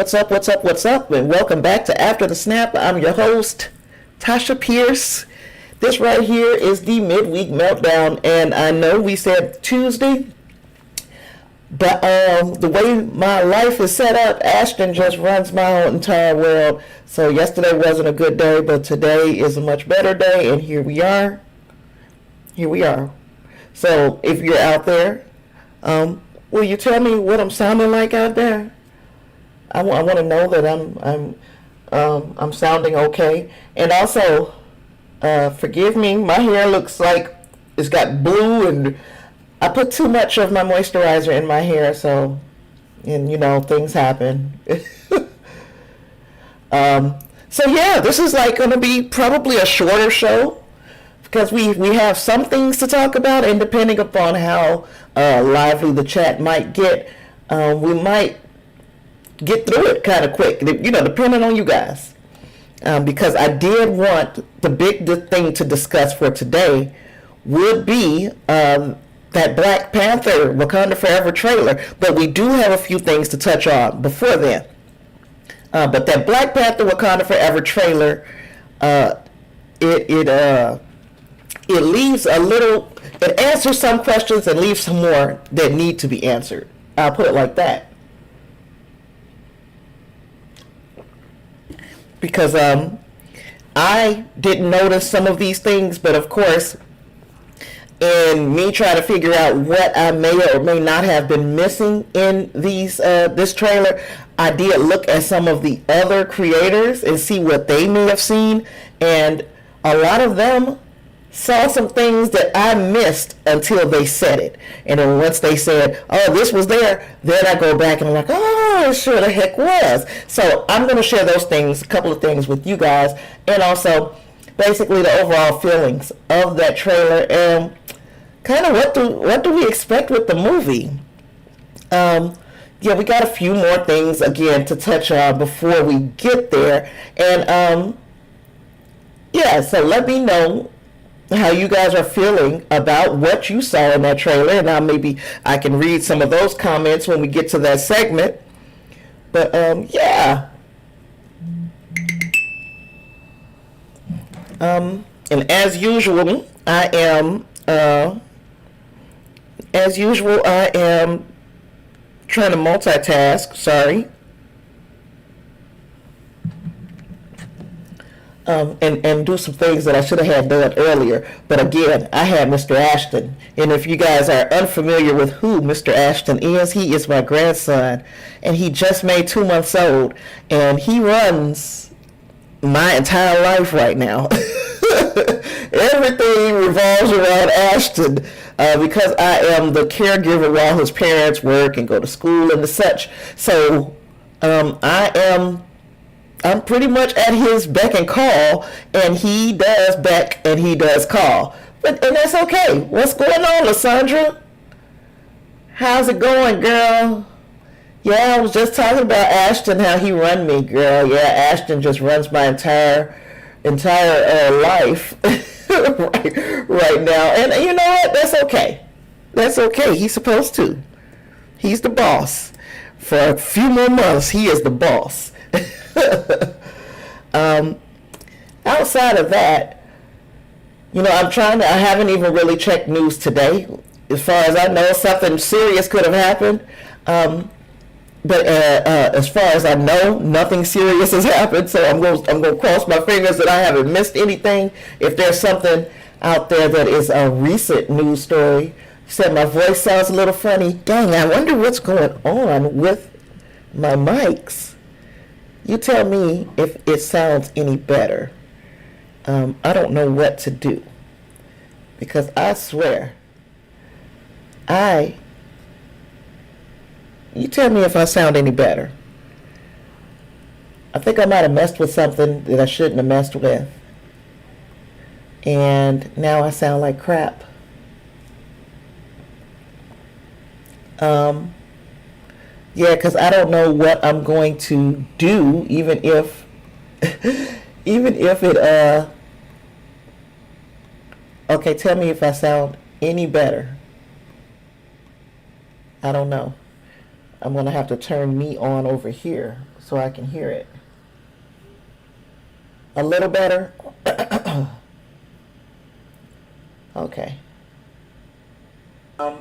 what's up, what's up, what's up, and welcome back to After the Snap. I'm your host, Tasha Pierce. This right here is the midweek meltdown, and I know we said Tuesday, but the way my life is set up, Ashton just runs my whole entire world. So yesterday wasn't a good day, but today is a much better day, and here we are. Here we are. So if you're out there, will you tell me what I'm sounding like out there? I want to know that I'm sounding okay. And also, forgive me, my hair looks like it's got blue, and I put too much of my moisturizer in my hair, so, and you know, things happen. So yeah, this is like going to be probably a shorter show because we have some things to talk about, and depending upon how lively the chat might get, we might get through it kind of quick, you know, depending on you guys. Because I did want the thing to discuss for today would be that Black Panther Wakanda Forever trailer, but we do have a few things to touch on before then. But that Black Panther Wakanda Forever trailer, it leaves a little, it answers some questions and leaves some more that need to be answered. I'll put it like that. Because I didn't notice some of these things, but of course, in me trying to figure out what I may or may not have been missing in this trailer, I did look at some of the other creators and see what they may have seen, and a lot of them saw some things that I missed until they said it. And then once they said, oh, this was there, then I go back and I'm like, oh, it sure the heck was. So I'm going to share those things, a couple of things with you guys, and also basically the overall feelings of that trailer and kind of what do we expect with the movie. Yeah, we got a few more things again to touch on before we get there. And yeah, so let me know how you guys are feeling about what you saw in that trailer, and now maybe I can read some of those comments when we get to that segment. But yeah, and as usual I am trying to multitask, sorry. And do some things that I should have had done earlier. But again, I had Mr. Ashton. And if you guys are unfamiliar with who Mr. Ashton is, he is my grandson. And he just made 2 months old. And he runs my entire life right now. Everything revolves around Ashton because I am the caregiver while his parents work and go to school and such. So I'm pretty much at his beck and call, and he does beck and he does call. And that's okay. What's going on, Lysandra? How's it going, girl? Yeah, I was just talking about Ashton, how he run me, girl. Yeah, Ashton just runs my entire life right now. And you know what? That's okay. That's okay. He's supposed to. He's the boss. For a few more months, he is the boss. Outside of that, you know, I haven't even really checked news today. As far as I know, something serious could have happened. But as far as I know, nothing serious has happened. So I'm going to cross my fingers that I haven't missed anything. If there's something out there that is a recent news story, you said my voice sounds a little funny. Dang, I wonder what's going on with my mics. You tell me if it sounds any better. I don't know what to do. Because I swear, you tell me if I sound any better. I think I might have messed with something that I shouldn't have messed with. And now I sound like crap. Yeah, because I don't know what I'm going to do, even if it, okay, tell me if I sound any better. I don't know. I'm going to have to turn me on over here. so I can hear it. A little better? Okay. Um,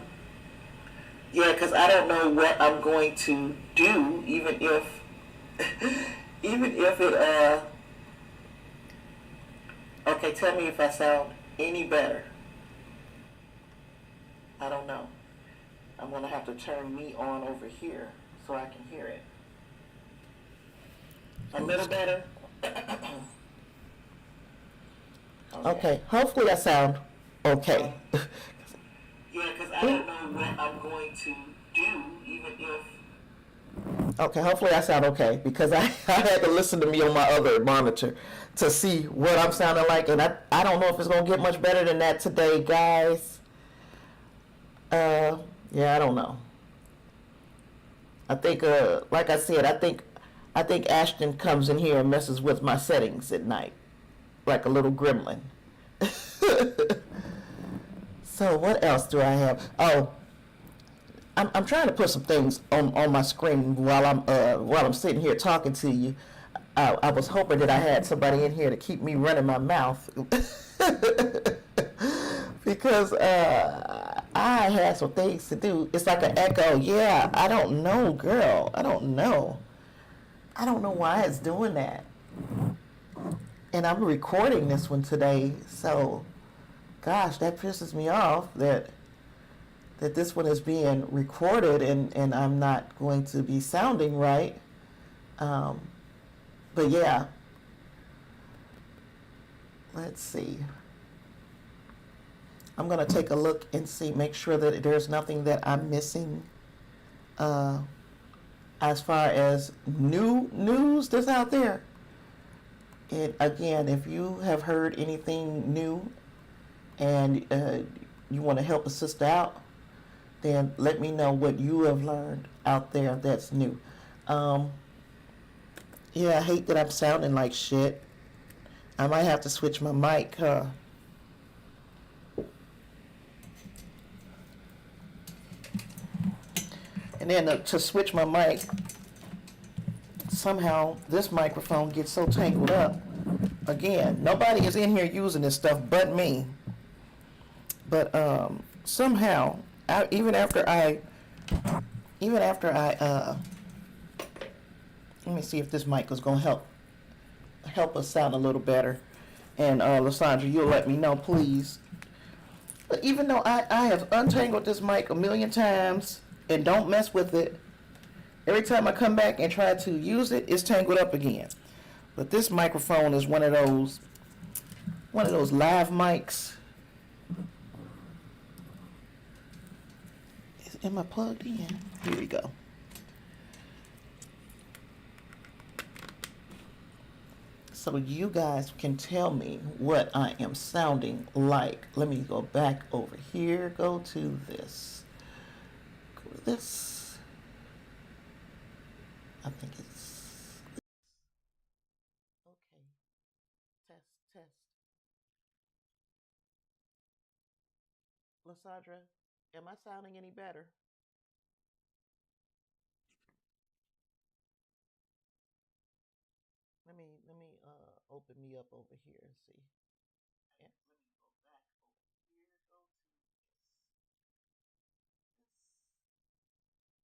yeah, because I don't know what I'm going to do, even if, even if it, okay, tell me if I sound any better. I don't know. I'm going to have to turn me on over here so I can hear it. A little better? Okay, hopefully I sound okay. Yeah, because I don't know what I'm going to do, even if. Okay, hopefully I sound okay because I had to listen to me on my other monitor to see what I'm sounding like, and I don't know if it's going to get much better than that today, guys. Yeah, I don't know. I think, like I said, I think Ashton comes in here and messes with my settings at night, like a little gremlin. So what else do I have? Oh, I'm trying to put some things on my screen while I'm sitting here talking to you. I was hoping that I had somebody in here to keep me running my mouth because I had some things to do. It's like an echo. Yeah, I don't know, girl. I don't know. I don't know why it's doing that. And I'm recording this one today, so gosh, that pisses me off that this one is being recorded and I'm not going to be sounding right. Um, but yeah, let's see. I'm going to take a look and see, make sure that there's nothing that I'm missing uh, as far as new news that's out there. And again, if you have heard anything new and you want to help a sister out, then let me know what you have learned out there that's new. Um, yeah, I hate that I'm sounding like shit. I might have to switch my mic, huh? And then to switch my mic, somehow this microphone gets so tangled up. Again, nobody is in here using this stuff but me. But somehow, even after I, let me see if this mic is gonna help us sound a little better. And Lysandra, you'll let me know, please. But even though I have untangled this mic a million times and don't mess with it, every time I come back and try to use it, it's tangled up again. But this microphone is one of those live mics. Am I plugged in? Here we go. So you guys can tell me what I am sounding like. Let me go back over here. Go to this. Go to this. I think it's okay. Test. Lysandra, am I sounding any better? Let me open me up over here and see. Yeah. Let me go back over here. Go to this.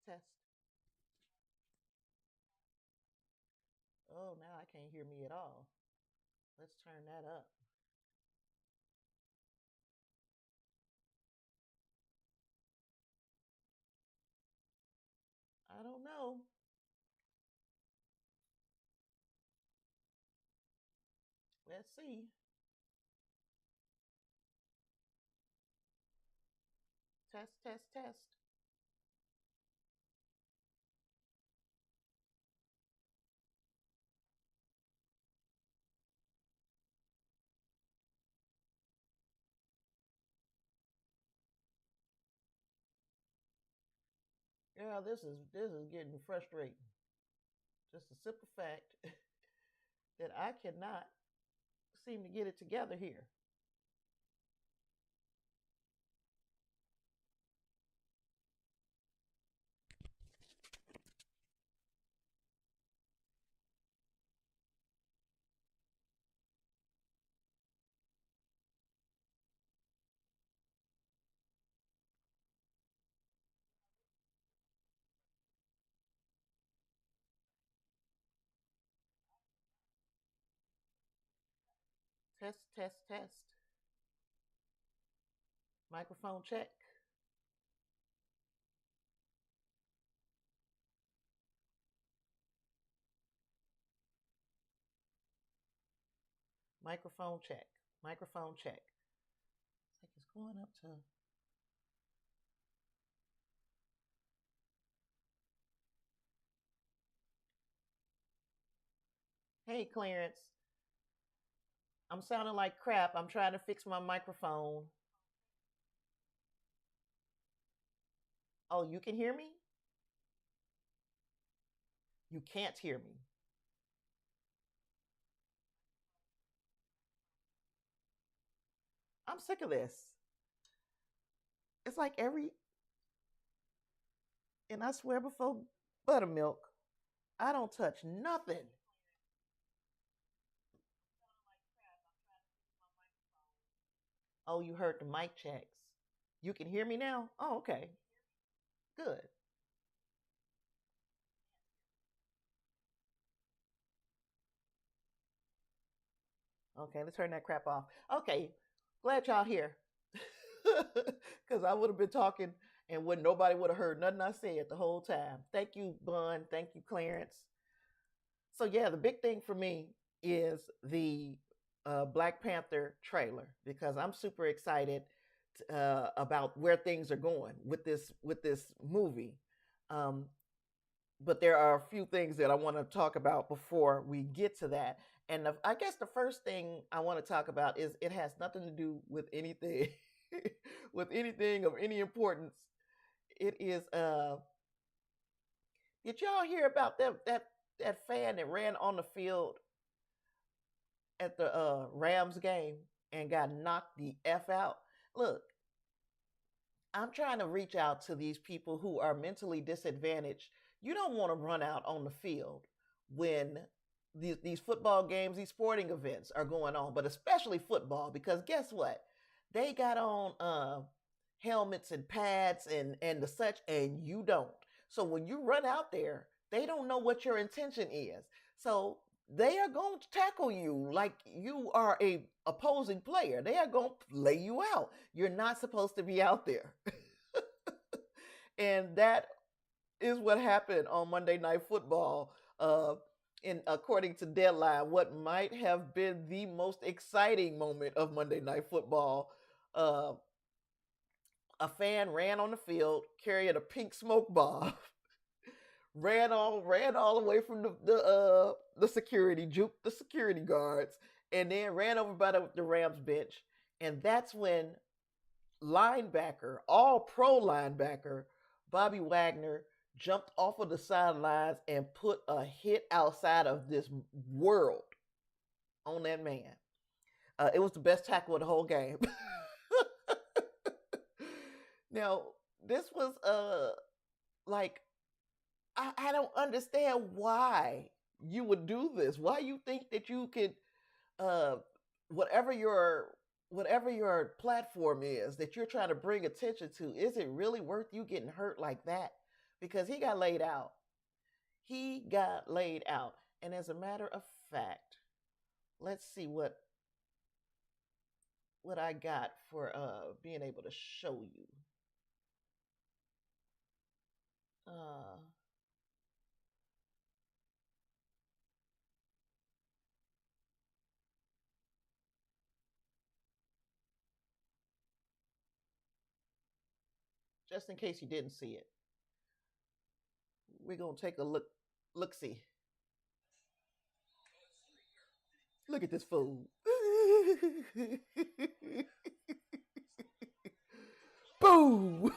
Test. Oh, now I can't hear me at all. Let's turn that up. I don't know. Let's see. Test. Yeah, this is getting frustrating. Just the simple fact that I cannot seem to get it together here. Test, test, test. Microphone check. Microphone check. Microphone check. It's like it's going up to. Hey, Clarence. I'm sounding like crap. I'm trying to fix my microphone. Oh, you can hear me? You can't hear me. I'm sick of this. It's like and I swear before buttermilk, I don't touch nothing. Oh, you heard the mic checks. You can hear me now? Oh, okay. Good. Okay, let's turn that crap off. Okay, glad y'all here. Because I would have been talking and nobody would have heard nothing I said the whole time. Thank you, Bun. Thank you, Clarence. So yeah, the big thing for me is the Black Panther trailer because I'm super excited about where things are going with this movie. Um, but there are a few things that I want to talk about before we get to that. And I guess the first thing I want to talk about is it has nothing to do with anything, with anything of any importance. It is. Did y'all hear about that fan that ran on the field at the Rams game and got knocked the f out? Look, I'm trying to reach out to these people who are mentally disadvantaged. You don't want to run out on the field when these football games, these sporting events are going on, but especially football, because guess what? They got on helmets and pads and the such, and you don't. So when you run out there, they don't know what your intention is. So they are going to tackle you like you are a opposing player. They are going to lay you out. You're not supposed to be out there. And that is what happened on Monday Night Football. In according to Deadline, what might have been the most exciting moment of Monday Night Football. Uh, a fan ran on the field carrying a pink smoke bomb, ran all the way from the security, juked the security guards, and then ran over by the Rams bench. And that's when linebacker, all pro linebacker, Bobby Wagner jumped off of the sidelines and put a hit outside of this world on that man. It was the best tackle of the whole game. Now, this was like I don't understand why you would do this. Why you think that you could uh whatever your platform is that you're trying to bring attention to, is it really worth you getting hurt like that? Because he got laid out. He got laid out. And as a matter of fact, let's see what I got for being able to show you. Uh just in case you didn't see it. We're gonna take a look see. Look at this fool. Boom.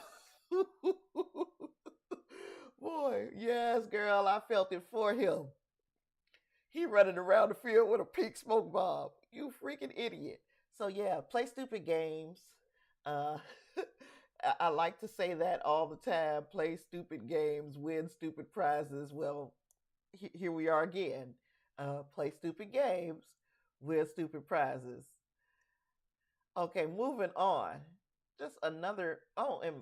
Boy, yes, girl, I felt it for him. He running around the field with a pink smoke bomb. You freaking idiot. So yeah, play stupid games. Uh, I like to say that all the time. Play stupid games, win stupid prizes. Well, here we are again. Play stupid games, win stupid prizes. Okay, moving on. Just another. Oh, and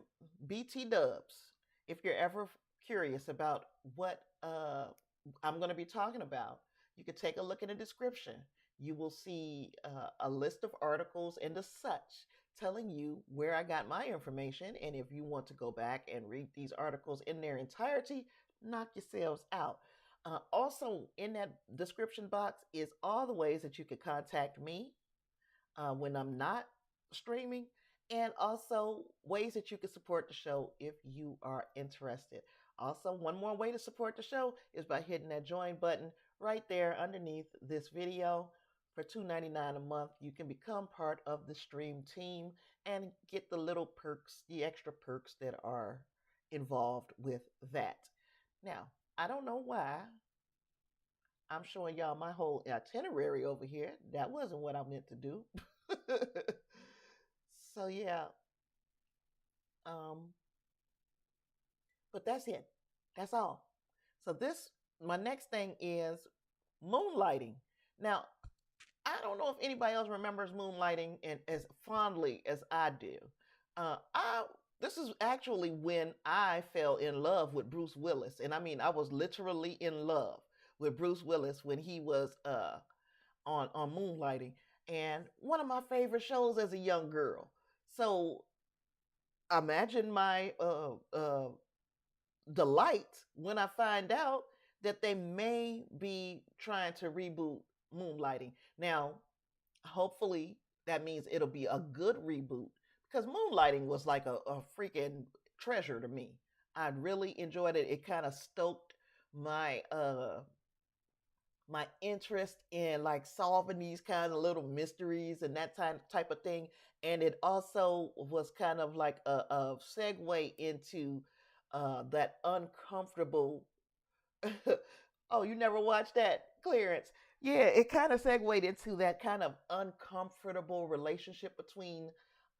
BT Dubs. If you're ever curious about what I'm going to be talking about, you can take a look in the description. you will see a list of articles and the such telling you where I got my information. And if you want to go back and read these articles in their entirety, knock yourselves out. Also, in that description box is all the ways that you could contact me when I'm not streaming, and also ways that you can support the show if you are interested. Also, one more way to support the show is by hitting that join button right there underneath this video. For $2.99 a month, you can become part of the stream team and get the little perks, the extra perks that are involved with that. Now, I don't know why I'm showing y'all my whole itinerary over here. That wasn't what I meant to do. So yeah, um, but that's it. That's all. So my next thing is moonlighting. Now, I don't know if anybody else remembers moonlighting and as fondly as I do. I This is actually when I fell in love with Bruce Willis, and I mean I was literally in love with Bruce Willis when he was on Moonlighting, and one of my favorite shows as a young girl. So imagine my delight when I find out that they may be trying to reboot Moonlighting. Now, hopefully, that means it'll be a good reboot because Moonlighting was like a freaking treasure to me. I really enjoyed it. It kind of stoked my my interest in like solving these kind of little mysteries and that type of thing. And it also was kind of like a segue into that uncomfortable. Oh, you never watched that, Clearance? Yeah, it kind of segued into that kind of uncomfortable relationship between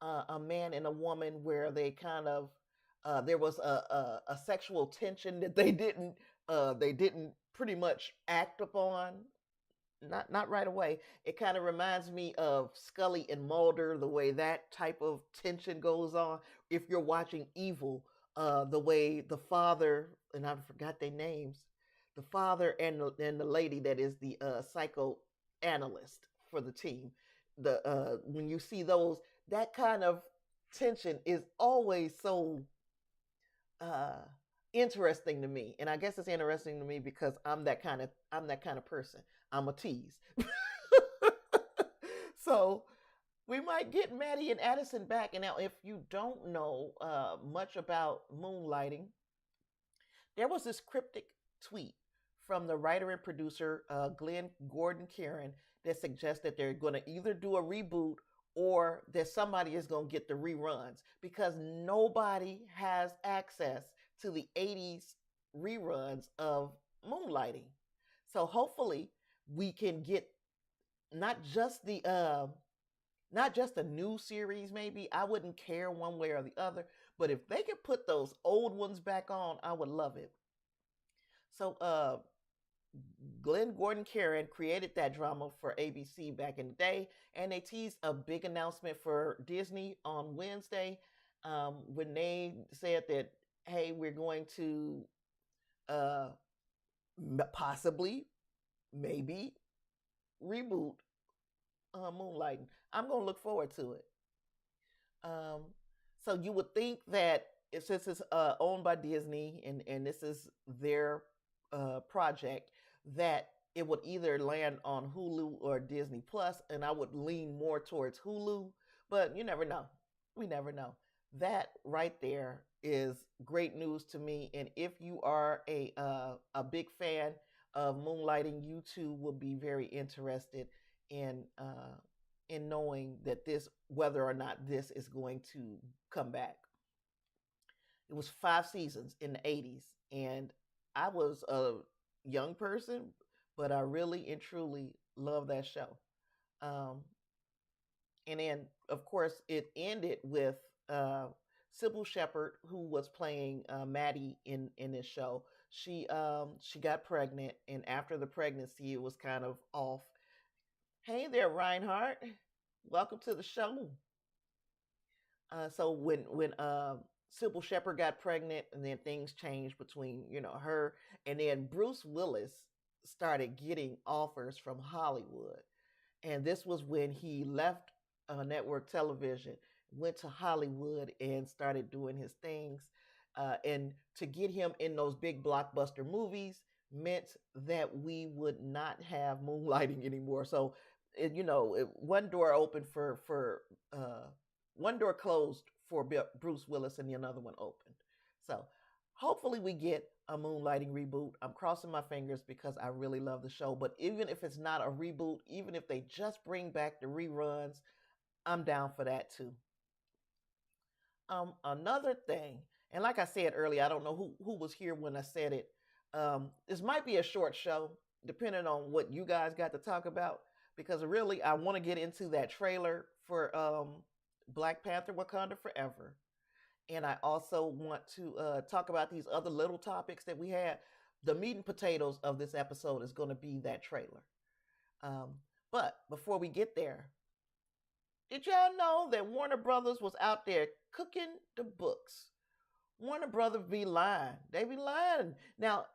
a man and a woman where they kind of there was a sexual tension that they didn't pretty much act upon, not right away. It kind of reminds me of Scully and Mulder, the way that type of tension goes on. If you're watching Evil, the way the father, and I forgot their names, the father and the lady that is the psychoanalyst for the team. The When you see those, that kind of tension is always so uh interesting to me, and I guess it's interesting to me because I'm that kind of person. I'm a tease. So we might get Maddie and Addison back. And now, if you don't know much about Moonlighting, there was this cryptic tweet from the writer and producer Glenn Gordon Karen that suggests that they're going to either do a reboot or that somebody is going to get the reruns because nobody has access to the 80s reruns of Moonlighting. So hopefully we can get not just not just a new series. Maybe I wouldn't care one way or the other, but if they could put those old ones back on, I would love it. So Glenn Gordon Karen created that drama for ABC back in the day, and they teased a big announcement for Disney on Wednesday when they said that, hey, we're going to uh, possibly, maybe, reboot Moonlighting. I'm going to look forward to it. So you would think that since it's owned by Disney and this is their project, that it would either land on Hulu or Disney Plus, and I would lean more towards Hulu, but you never know. We never know. That right there is great news to me, and if you are a big fan of Moonlighting, you too will be very interested in knowing that whether or not this is going to come back. It was 5 seasons in the 80s, and I was a young person, but I really and truly love that show. Um, and then, of course, it ended with Sybil Shepherd, who was playing Maddie in this show. She got pregnant, and after the pregnancy, it was kind of off. Hey there, Reinhardt. Welcome to the show. So when Sybil Shepherd got pregnant, and then things changed between her, and then Bruce Willis started getting offers from Hollywood, And this was when he left network television, went to Hollywood, and started doing his things. And to get him in those big blockbuster movies meant that we would not have Moonlighting anymore. So, one door opened for one door closed for Bruce Willis, and the another one opened. So, hopefully, we get a Moonlighting reboot. I'm crossing my fingers because I really love the show. But even if it's not a reboot, even if they just bring back the reruns, I'm down for that too. Another thing, and like I said earlier, I don't know who was here when I said it. This might be a short show, depending on what you guys got to talk about, because really I want to get into that trailer for Black Panther: Wakanda Forever, and I also want to talk about these other little topics that we had. The meat and potatoes of this episode is going to be that trailer. Um, but before we get there, did y'all know that Warner Brothers was out there cooking the books? Warner Brothers be lying. They be lying. Now,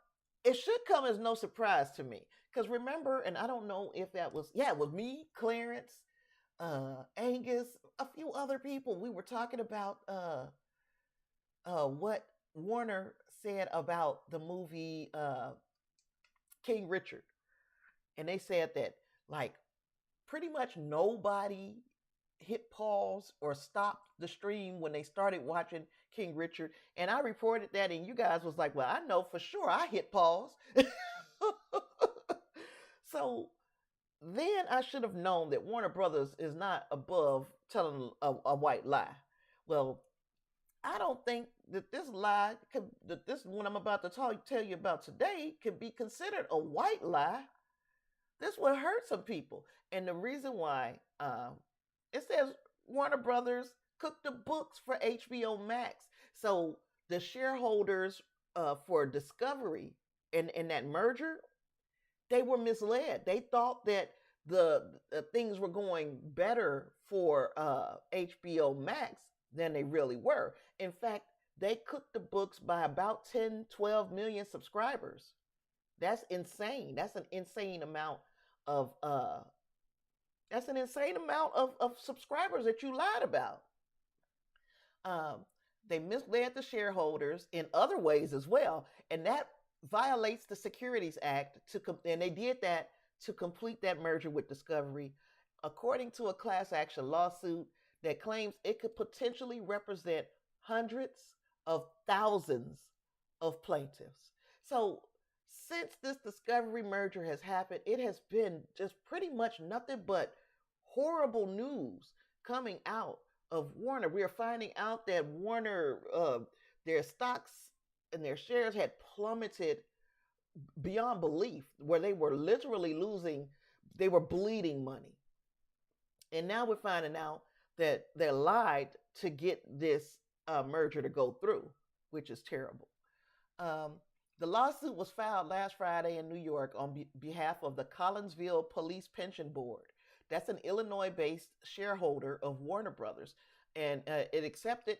it should come as no surprise to me. Because remember, and I don't know if that was, yeah, it was me, Clarence, Angus, a few other people. We were talking about what Warner said about the movie King Richard. And they said that, like, pretty much nobody hit pause or stopped the stream when they started watching King Richard. And I reported that, and you guys was like, well, I know for sure I hit pause. So then I should have known that Warner Brothers is not above telling a white lie. Well, I don't think that this lie, that this one I'm about to tell you about today, can be considered a white lie. This will hurt some people. And the reason why, it says Warner Brothers cooked the books for HBO Max. So the shareholders for Discovery in that merger, they were misled. They thought that the things were going better for HBO Max than they really were. In fact, they cooked the books by about 10, 12 million subscribers. That's insane. That's an insane amount of subscribers that you lied about. They misled the shareholders in other ways as well, and that violates the Securities Act. And they did that to complete that merger with Discovery, according to a class action lawsuit that claims it could potentially represent hundreds of thousands of plaintiffs. So since this Discovery merger has happened, it has been just pretty much nothing but horrible news coming out of Warner. We are finding out that Warner, their stocks and their shares had plummeted beyond belief, where they were literally they were bleeding money. And now we're finding out that they lied to get this merger to go through, which is terrible. The lawsuit was filed last Friday in New York on behalf of the Collinsville Police Pension Board. That's an Illinois-based shareholder of Warner Brothers, and it accepted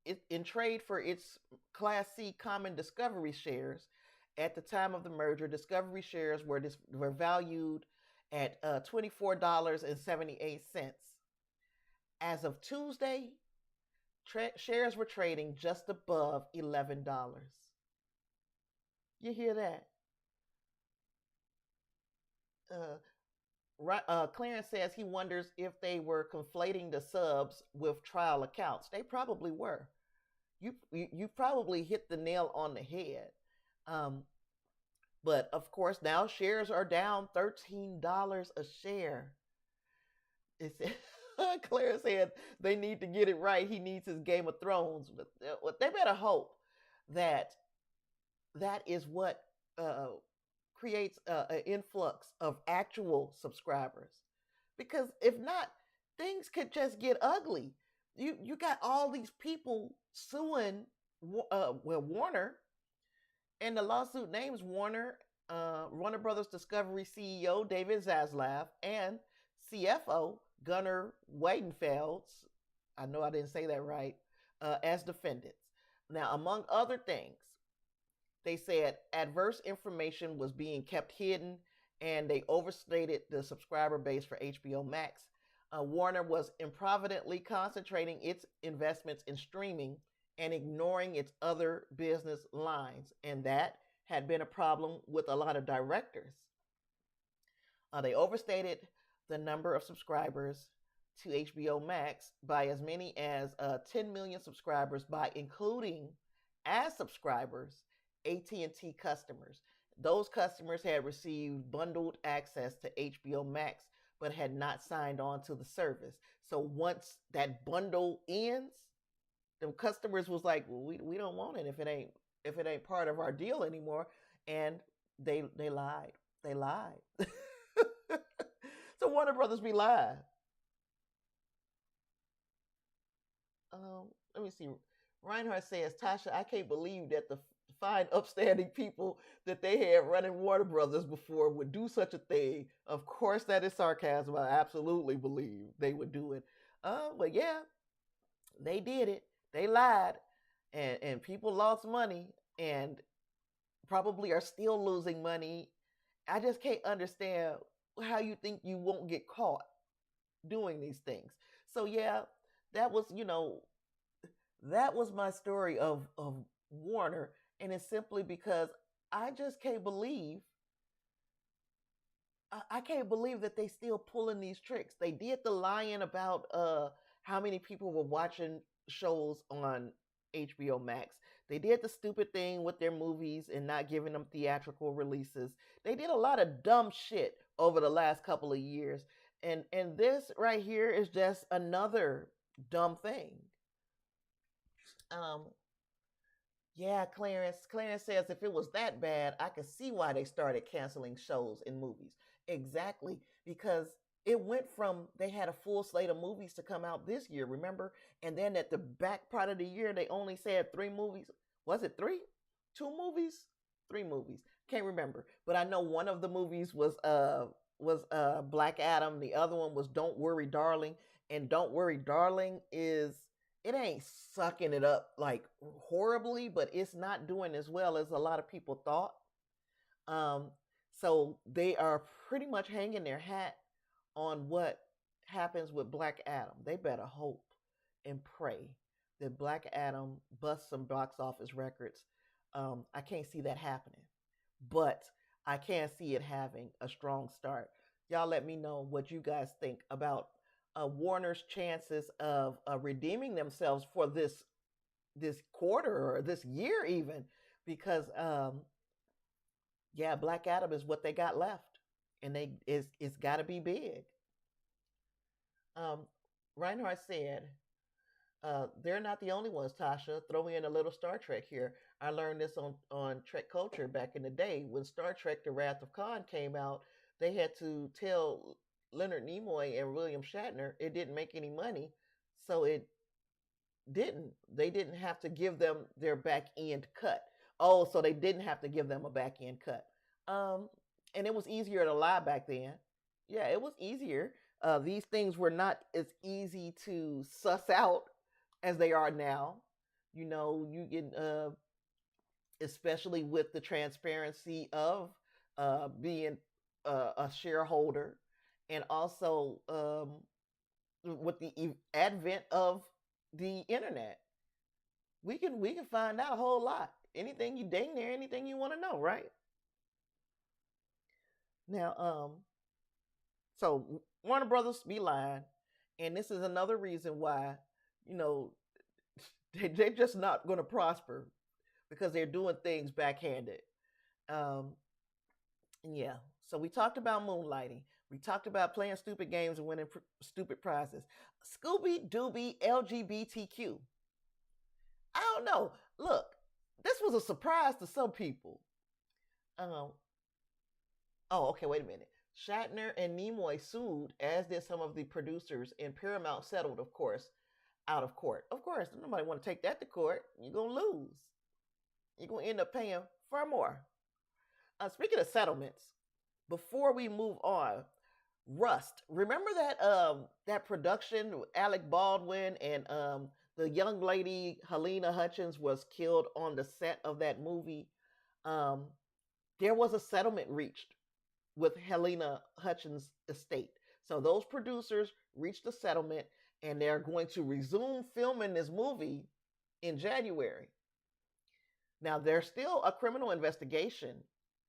it in trade for its Class C common Discovery shares. At the time of the merger, Discovery shares were valued at $24.78. As of Tuesday, shares were trading just above $11. You hear that? Clarence says he wonders if they were conflating the subs with trial accounts. They probably were. You probably hit the nail on the head. But of course, now shares are down $13 a share. Clarence said they need to get it right. He needs his Game of Thrones. But they better hope that is what creates an influx of actual subscribers. Because if not, things could just get ugly. You got all these people suing Warner, and the lawsuit names Warner Brothers Discovery CEO David Zaslav and CFO Gunnar Weidenfeld, I know I didn't say that right, as defendants. Now, among other things, they said adverse information was being kept hidden and they overstated the subscriber base for HBO Max. Warner was improvidently concentrating its investments in streaming and ignoring its other business lines, and that had been a problem with a lot of directors. They overstated the number of subscribers to HBO Max by as many as 10 million subscribers by including as subscribers AT&T customers. Those customers had received bundled access to HBO Max but had not signed on to the service. So once that bundle ends, the customers was like, well, we don't want it if it ain't part of our deal anymore. And they lied. They lied. So Warner Brothers be lying. Let me see. Reinhardt says, Tasha, I can't believe that the fine, upstanding people that they had running Warner Brothers before would do such a thing. Of course, that is sarcasm. I absolutely believe they would do it. But yeah, they did it. They lied, and people lost money, and probably are still losing money. I just can't understand how you think you won't get caught doing these things. So yeah, that was, that was my story of Warner, and it's simply because I just can't believe I can't believe that they still pulling these tricks. They did the lying about how many people were watching shows on HBO Max. They did the stupid thing with their movies and not giving them theatrical releases. They did a lot of dumb shit over the last couple of years. And this right here is just another dumb thing. Um yeah, Clarence. Clarence says if it was that bad, I could see why they started canceling shows and movies. Exactly, because it went from they had a full slate of movies to come out this year, remember? And then at the back part of the year, they only said 3 movies. Was it three? 2 movies? 3 movies. Can't remember. But I know one of the movies was Black Adam. The other one was Don't Worry, Darling. And Don't Worry, Darling is it ain't sucking it up like horribly, but it's not doing as well as a lot of people thought. Um, so they are pretty much hanging their hat on what happens with Black Adam. They better hope and pray that Black Adam busts some box office records. I can't see that happening, but I can see it having a strong start. Y'all let me know what you guys think about Warner's chances of redeeming themselves for this quarter or this year even, because yeah, Black Adam is what they got left, and it's got to be big. Um, Reinhardt said, they're not the only ones, Tasha. Throw in a little Star Trek here. I learned this on Trek Culture back in the day. When Star Trek The Wrath of Khan came out, they had to tell Leonard Nimoy and William Shatner it didn't make any money. So it didn't. They didn't have to give them their back end cut. Oh, so they didn't have to give them a back end cut. And it was easier to lie back then. Yeah, it was easier. These things were not as easy to suss out as they are now. You can, especially with the transparency of being a shareholder, and also with the advent of the internet, we can find out a whole lot. Anything you dang near, anything you want to know, right? Now, so Warner Brothers be lying, and this is another reason why you know they're just not going to prosper, because they're doing things backhanded. Um, yeah. So we talked about moonlighting. We talked about playing stupid games and winning stupid prizes. Scooby Dooby LGBTQ. I don't know. Look, this was a surprise to some people. Um, oh, okay, wait a minute. Shatner and Nimoy sued, as did some of the producers, and Paramount settled, of course, out of court. Of course, nobody want to take that to court. You're going to lose. You're going to end up paying far more. Speaking of settlements, before we move on, Rust. Remember that production with Alec Baldwin and the young lady Helena Hutchins was killed on the set of that movie? Um, there was a settlement reached with Helena Hutchins' estate. So those producers reached a settlement, and they're going to resume filming this movie in January. Now, there's still a criminal investigation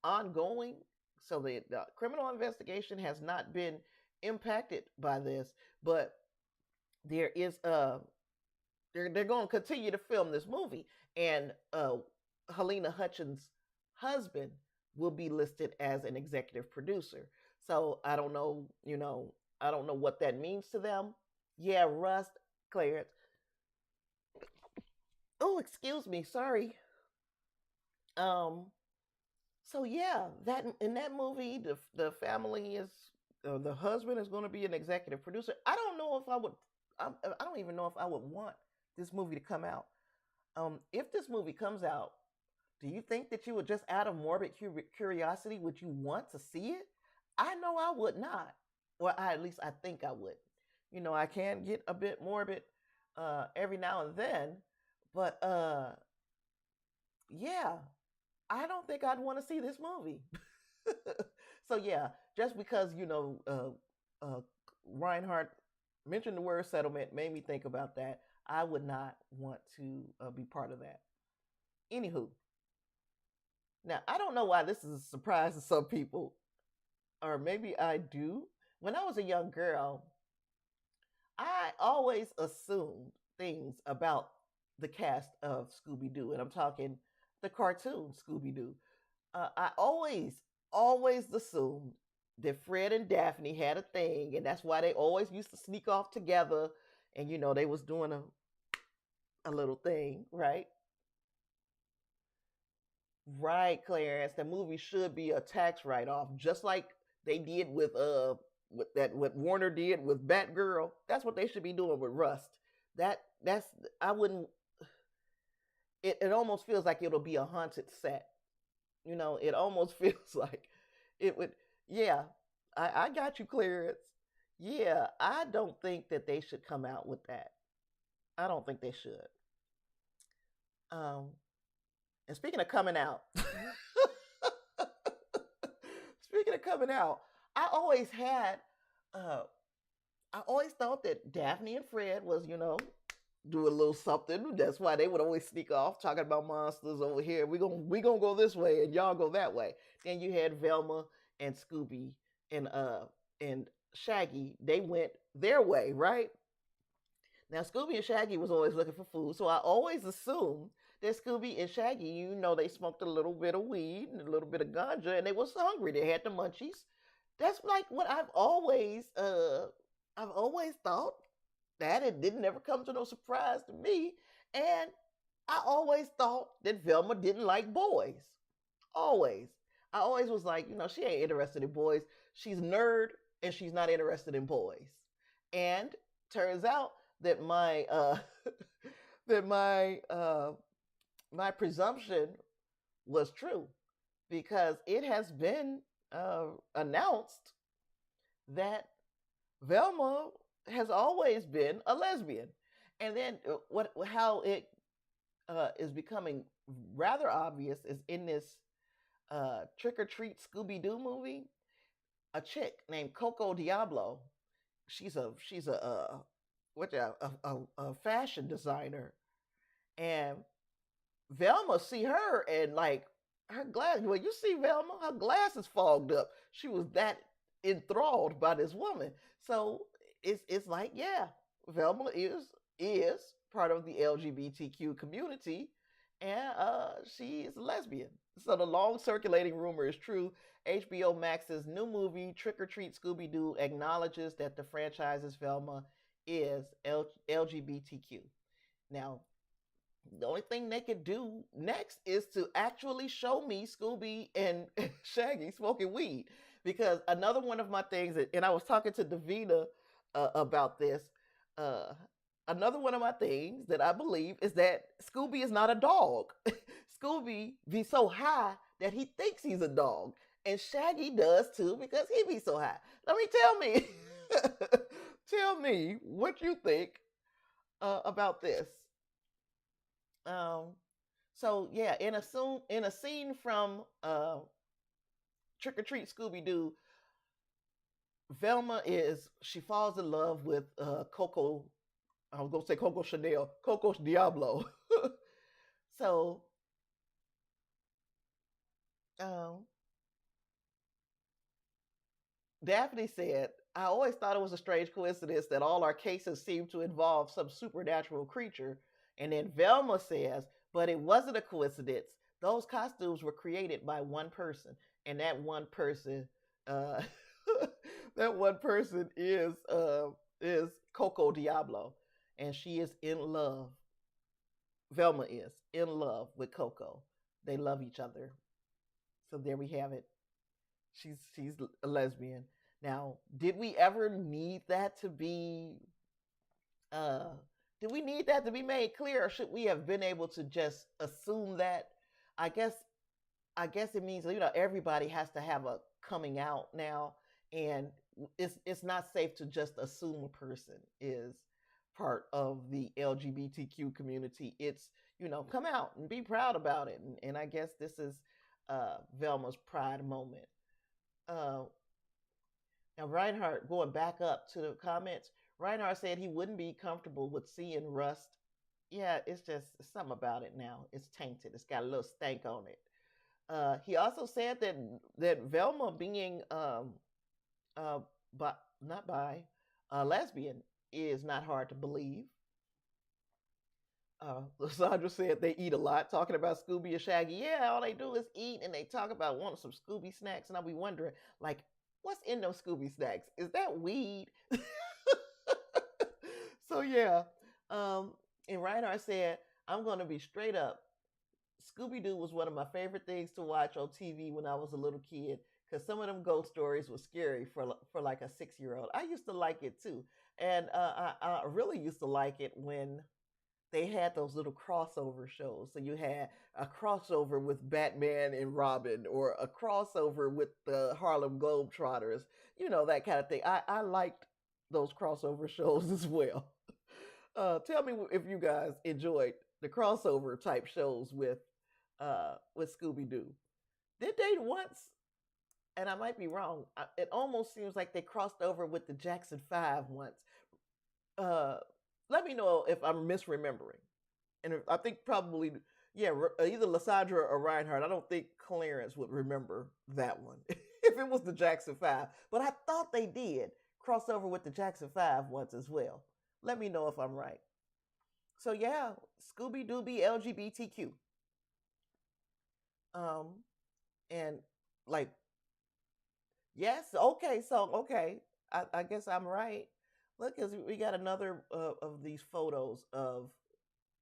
ongoing, so the criminal investigation has not been impacted by this, but there is they're going to continue to film this movie, and Helena Hutchins' husband will be listed as an executive producer. So I don't know, I don't know what that means to them. Yeah, Rust, Clarence. Oh, excuse me, sorry. Um, so yeah, that in that movie, the family is the husband is going to be an executive producer. I don't know if I would. I don't even know if I would want this movie to come out. If this movie comes out, do you think that you would just out of morbid curiosity would you want to see it? I know I would not. Well, at least I think I would. I can get a bit morbid every now and then, but yeah, I don't think I'd want to see this movie. So yeah, just because Reinhardt mentioned the word settlement made me think about that. I would not want to be part of that. Anywho, now I don't know why this is a surprise to some people, or maybe I do. When I was a young girl, I always assumed things about the cast of Scooby Doo, and I'm talking the cartoon Scooby Doo. I always assumed that Fred and Daphne had a thing, and that's why they always used to sneak off together. And they was doing a little thing, right? Right, Clarence. The movie should be a tax write off, just like they did what Warner did with Batgirl. That's what they should be doing with Rust. That's I wouldn't. It almost feels like it'll be a haunted set. It almost feels like it would. Yeah, I got you, Clarence. Yeah, I don't think that they should come out with that. I don't think they should. Um, and speaking of coming out, speaking of coming out, I always had, uh, I always thought that Daphne and Fred was, do a little something. That's why they would always sneak off talking about monsters over here. We gonna go this way and y'all go that way. Then you had Velma and Scooby and Shaggy. They went their way, right? Now Scooby and Shaggy was always looking for food, so I always assumed that Scooby and Shaggy, they smoked a little bit of weed and a little bit of ganja, and they was hungry. They had the munchies. That's like what I've always thought. That it didn't ever come to no surprise to me. And I always thought that Velma didn't like boys. Always. I always was like, she ain't interested in boys. She's a nerd and she's not interested in boys. And turns out that my that my presumption was true, because it has been announced that Velma has always been a lesbian. And then how it is becoming rather obvious is in this Trick or Treat Scooby Doo movie. A chick named Coco Diablo. She's a fashion designer, and Velma see her and like her glass. Well, you see Velma, her glasses fogged up. She was that enthralled by this woman. So it's like, yeah, Velma is part of the LGBTQ community, and she is a lesbian. So the long circulating rumor is true. HBO Max's new movie Trick or Treat Scooby Doo acknowledges that the franchise's Velma is LGBTQ. Now, the only thing they could do next is to actually show me Scooby and Shaggy smoking weed. Because another one of my things, and I was talking to Davina about this, another one of my things that I believe is that Scooby is not a dog. Scooby be so high that he thinks he's a dog. And Shaggy does too, because he be so high. Tell me what you think about this. So yeah, in a scene from Trick or Treat Scooby Doo, Velma she falls in love with Coco. I was gonna say Coco Chanel, Coco Diablo. So um, Daphne said, I always thought it was a strange coincidence that all our cases seem to involve some supernatural creature. And then Velma says, but it wasn't a coincidence. Those costumes were created by one person, and that one person, uh, that one person is Coco Diablo, and she is in love. Velma is in love with Coco. They love each other. So there we have it. She's a lesbian. Now, did we ever need that to be uh did we need that to be made clear, or should we have been able to just assume that? I guess I guess it means, everybody has to have a coming out now, and it's not safe to just assume a person is part of the LGBTQ community. It's, come out and be proud about it, and I guess this is Velma's pride moment. Uh, Now, Reinhardt, going back up to the comments, Reinhardt said he wouldn't be comfortable with seeing rust. Yeah, it's just something about it now. It's tainted. It's got a little stank on it. He also said that Velma being but not by lesbian is not hard to believe. Sandra said they eat a lot, talking about Scooby and Shaggy. Yeah, all they do is eat, and they talk about wanting some Scooby snacks, and I'll be wondering, like, what's in those Scooby snacks? Is that weed? So yeah, and Reinhardt said, "I'm going to be straight up. Scooby Doo was one of my favorite things to watch on TV when I was a little kid, because some of them ghost stories were scary for like a 6 year old. I used to like it too, and I really used to like it when they had those little crossover shows. So you had a crossover with Batman and Robin, or a crossover with the Harlem Globetrotters, that kind of thing. I liked those crossover shows as well. Tell me if you guys enjoyed the crossover type shows with Scooby Doo. Did they once? And I might be wrong. It almost seems like they crossed over with the Jackson Five once. Uh, Let me know if I'm misremembering. And I think probably, yeah, either Lysandra or Reinhardt. I don't think Clarence would remember that one if it was the Jackson Five. But I thought they did cross over with the Jackson Five once as well. Let me know if I'm right. So yeah, Scooby Dooby LGBTQ. Um, and like, yes, okay, so okay, I guess I'm right. Look, cause we got another of these photos of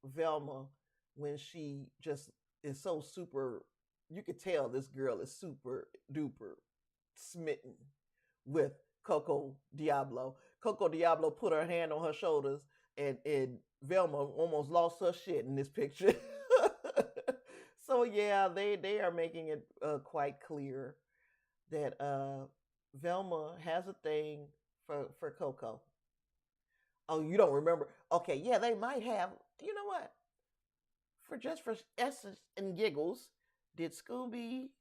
Velma when she just is so super. You could tell this girl is super duper smitten with Coco Diablo. Coco Diablo put her hand on her shoulders, and Velma almost lost her shit in this picture. So yeah, they are making it quite clear that Velma has a thing for Coco. Oh, you don't remember? Okay, yeah, they might have. You know what? For essence and giggles, did Scooby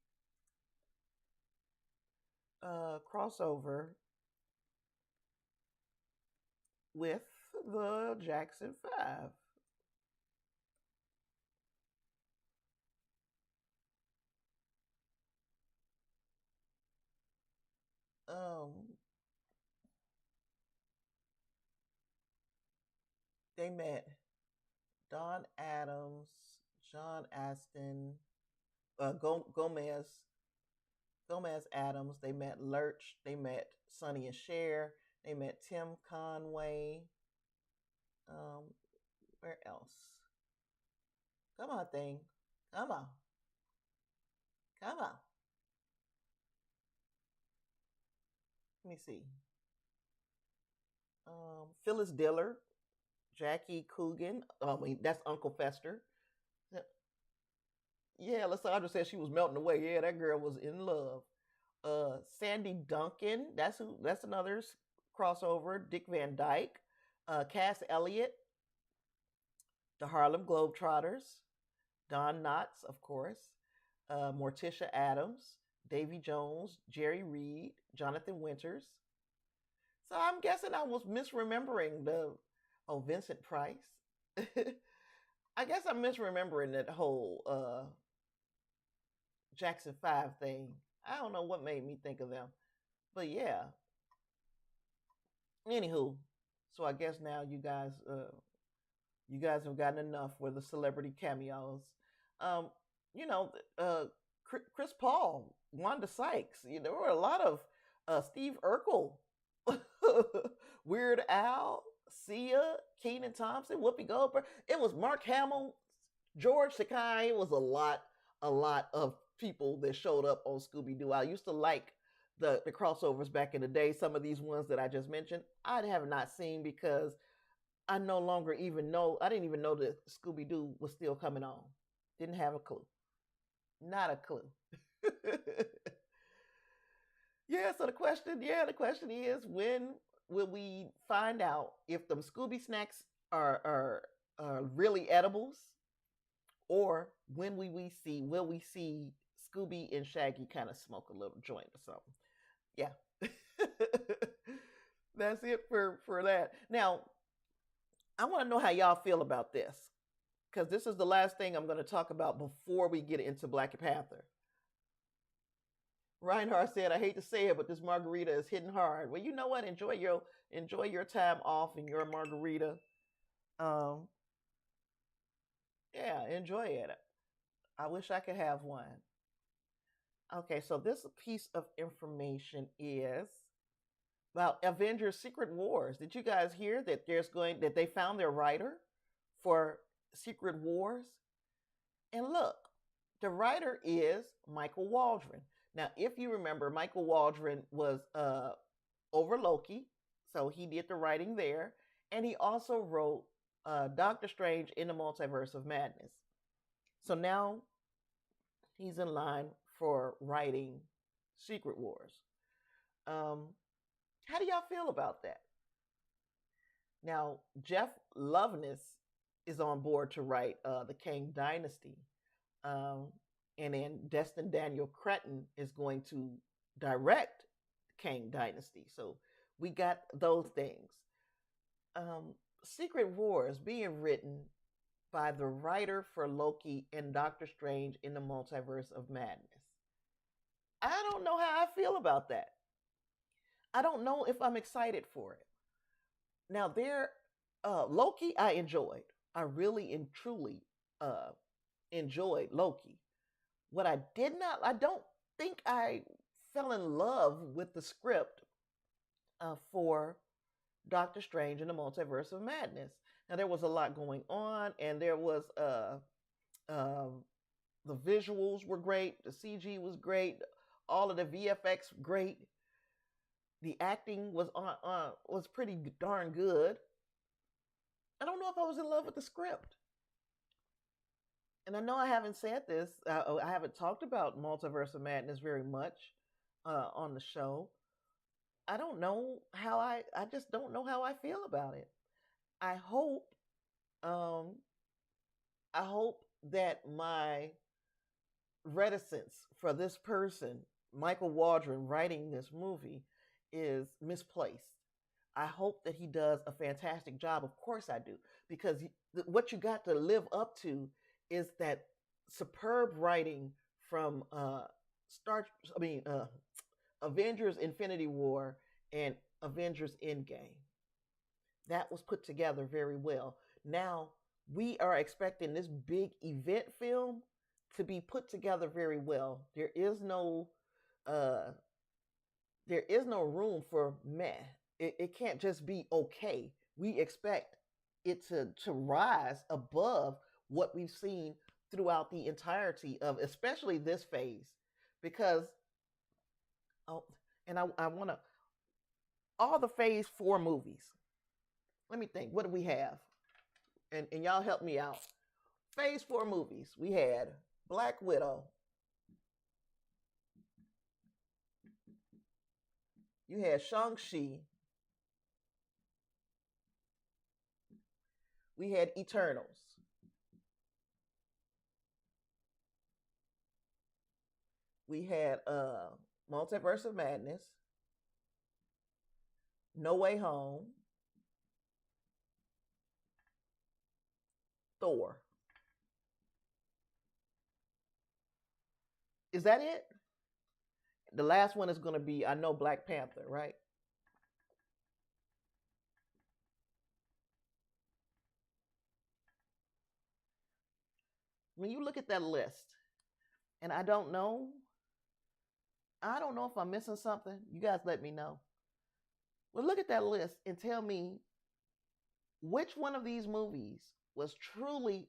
crossover with the Jackson Five? Um, they met Don Adams, John Aston, Gomez Adams. They met Lurch. They met Sonny and Cher. They met Tim Conway. Um, where else? Come on, thing. Come on. Come on. Let me see. Phyllis Diller, Jackie Coogan. I mean, that's Uncle Fester. Yeah, Lysandra said she was melting away. Yeah, that girl was in love. Sandy Duncan. That's another crossover. Dick Van Dyke. Cass Elliott, the Harlem Globetrotters. Don Knotts, of course. Morticia Adams. Davy Jones. Jerry Reed. Jonathan Winters. So I'm guessing I was misremembering the Vincent Price. I guess I'm misremembering that whole Jackson 5 thing. I don't know what made me think of them. But yeah. Anywho, so I guess now you guys have gotten enough with the celebrity cameos. Um, you know, Chris Paul, Wanda Sykes. There were a lot of Steve Urkel, Weird Al, Sia, Keenan Thompson, Whoopi Goldberg. It was Mark Hamill, George Takei. It was a lot of people that showed up on Scooby Doo. I used to like the crossovers back in the day. Some of these ones that I just mentioned, I have not seen because I no longer even know. I didn't even know that Scooby Doo was still coming on. Didn't have a clue. Not a clue. So the question is, when will we find out if them Scooby snacks are really edibles, or when will we see Scooby and Shaggy kind of smoke a little joint or something? Yeah. That's it for that. Now, I want to know how y'all feel about this, because this is the last thing I'm going to talk about before we get into Black Panther. Reinhardt said, "I hate to say it, but this margarita is hitting hard." Well, you know what? Enjoy your time off and your margarita. Um, yeah, enjoy it. I wish I could have one. Okay, so this piece of information is about Avengers Secret Wars. Did you guys hear that they found their writer for Secret Wars? And look, the writer is Michael Waldron. Now, if you remember, Michael Waldron was over Loki, so he did the writing there, and he also wrote Doctor Strange in the Multiverse of Madness. So now he's in line for writing Secret Wars. How do y'all feel about that? Now, Jeff Loveness is on board to write the Kang Dynasty. And then Destin Daniel Cretton is going to direct Kang Dynasty. So we got those things. Secret Wars being written by the writer for Loki and Doctor Strange in the Multiverse of Madness. I don't know how I feel about that. I don't know if I'm excited for it. Now, Loki, I enjoyed. I really and truly enjoyed Loki. What I don't think I fell in love with the script for Doctor Strange in the Multiverse of Madness. Now, there was a lot going on, and there was the visuals were great, the CG was great, all of the VFX great. The acting was pretty darn good. I don't know if I was in love with the script. And I know I haven't said this. I haven't talked about Multiverse of Madness very much on the show. I don't know how I just don't know how I feel about it. I hope that my reticence for this person, Michael Waldron, writing this movie is misplaced. I hope that he does a fantastic job. Of course I do, because what you got to live up to is that superb writing from Avengers Infinity War and Avengers Endgame. That was put together very well. Now we are expecting this big event film to be put together very well. There is no room for meh. It can't just be okay. We expect it to rise above what we've seen throughout the entirety of, especially this phase, because I want to all the phase 4 movies. Let me think. What do we have? And y'all help me out. Phase 4 movies. We had Black Widow. You had Shang-Chi. We had Eternals. We had Multiverse of Madness. No Way Home, Thor. Is that it? The last one is going to be, I know, Black Panther, right? When you look at that list, and I don't know if I'm missing something. You guys let me know. Well, look at that list and tell me which one of these movies was truly,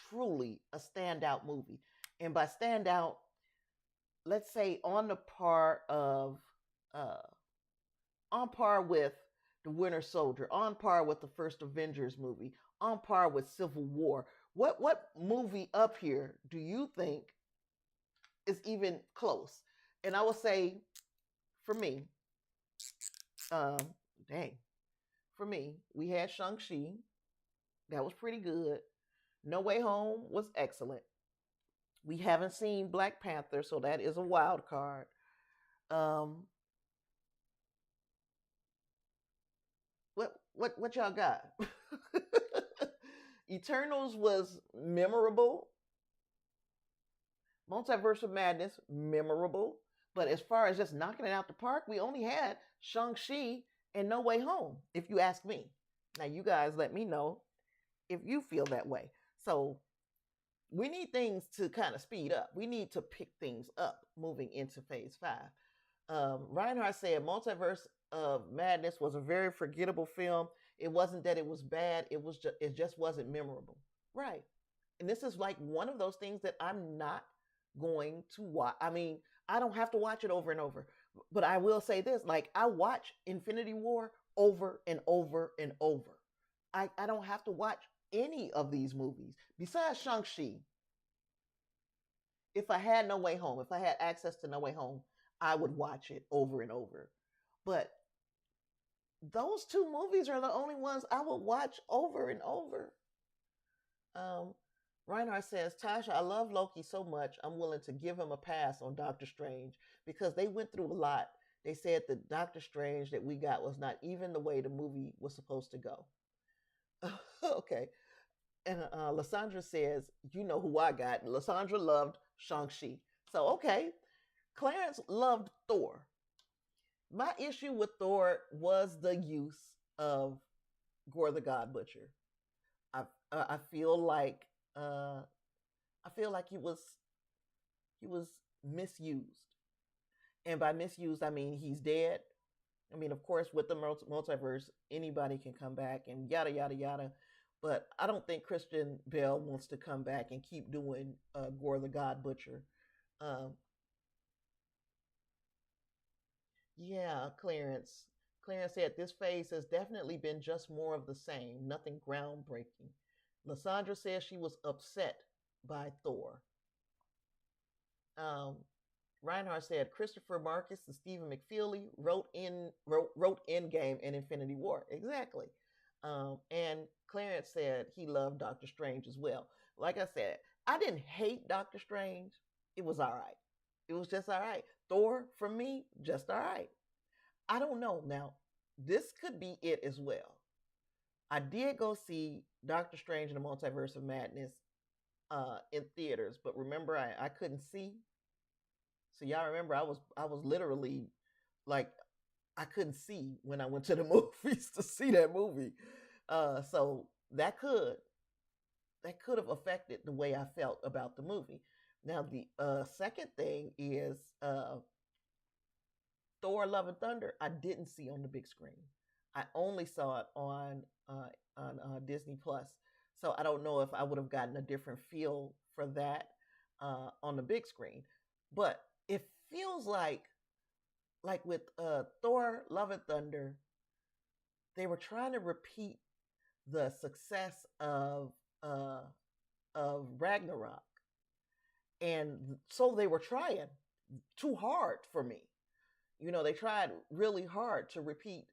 truly a standout movie. And by standout, let's say uh, on par with the Winter Soldier, on par with the first Avengers movie, on par with Civil War. What movie up here do you think is even close? And I will say, for me, um, dang, for me, we had Shang-Chi. That was pretty good. No Way Home was excellent. We haven't seen Black Panther, so that is a wild card. Um, what y'all got? Eternals was memorable. Multiverse of Madness, memorable. But as far as just knocking it out the park, we only had Shang-Chi and No Way Home, if you ask me. Now, you guys let me know if you feel that way. So, we need things to kind of speed up. We need to pick things up moving into phase 5. Reinhardt said Multiverse of Madness was a very forgettable film. It wasn't that it was bad, it just wasn't memorable. Right. And this is like one of those things that I'm not going to watch. I mean, I don't have to watch it over and over. But I will say this, like I watch Infinity War over and over and over. I don't have to watch any of these movies. Besides Shang-Chi, if I had No Way Home, if I had access to No Way Home, I would watch it over and over. But those two movies are the only ones I would watch over and over. Um, Reinhardt says, Tasha, I love Loki so much, I'm willing to give him a pass on Doctor Strange because they went through a lot. They said the Doctor Strange that we got was not even the way the movie was supposed to go. Okay. And Lysandra says, you know who I got. Lysandra loved Shang-Chi. So, okay. Clarence loved Thor. My issue with Thor was the use of Gore the God Butcher. I feel like he was misused, and by misused I mean he's dead. I mean, of course, with the multiverse, anybody can come back and yada yada yada. But I don't think Christian Bale wants to come back and keep doing Gore the God Butcher. Um, Yeah, Clarence. Clarence said this phase has definitely been just more of the same, nothing groundbreaking. Lysandra says she was upset by Thor. Um, Reinhardt said Christopher Marcus and Stephen McFeely wrote Endgame and Infinity War. Exactly. And Clarence said he loved Doctor Strange as well. Like I said, I didn't hate Doctor Strange. It was all right. It was just all right. Thor, for me, just all right. I don't know. Now, this could be it as well. I did go see Doctor Strange in the Multiverse of Madness in theaters, but remember I couldn't see. So y'all remember I was literally like I couldn't see when I went to the movies to see that movie. So that could have affected the way I felt about the movie. Now the second thing is Thor: Love and Thunder. I didn't see on the big screen. I only saw it on Disney Plus. So I don't know if I would have gotten a different feel for that on the big screen. But it feels like with Thor: Love and Thunder, they were trying to repeat the success uh, of Ragnarok, and so they were trying too hard for me. You know, they tried really hard to repeat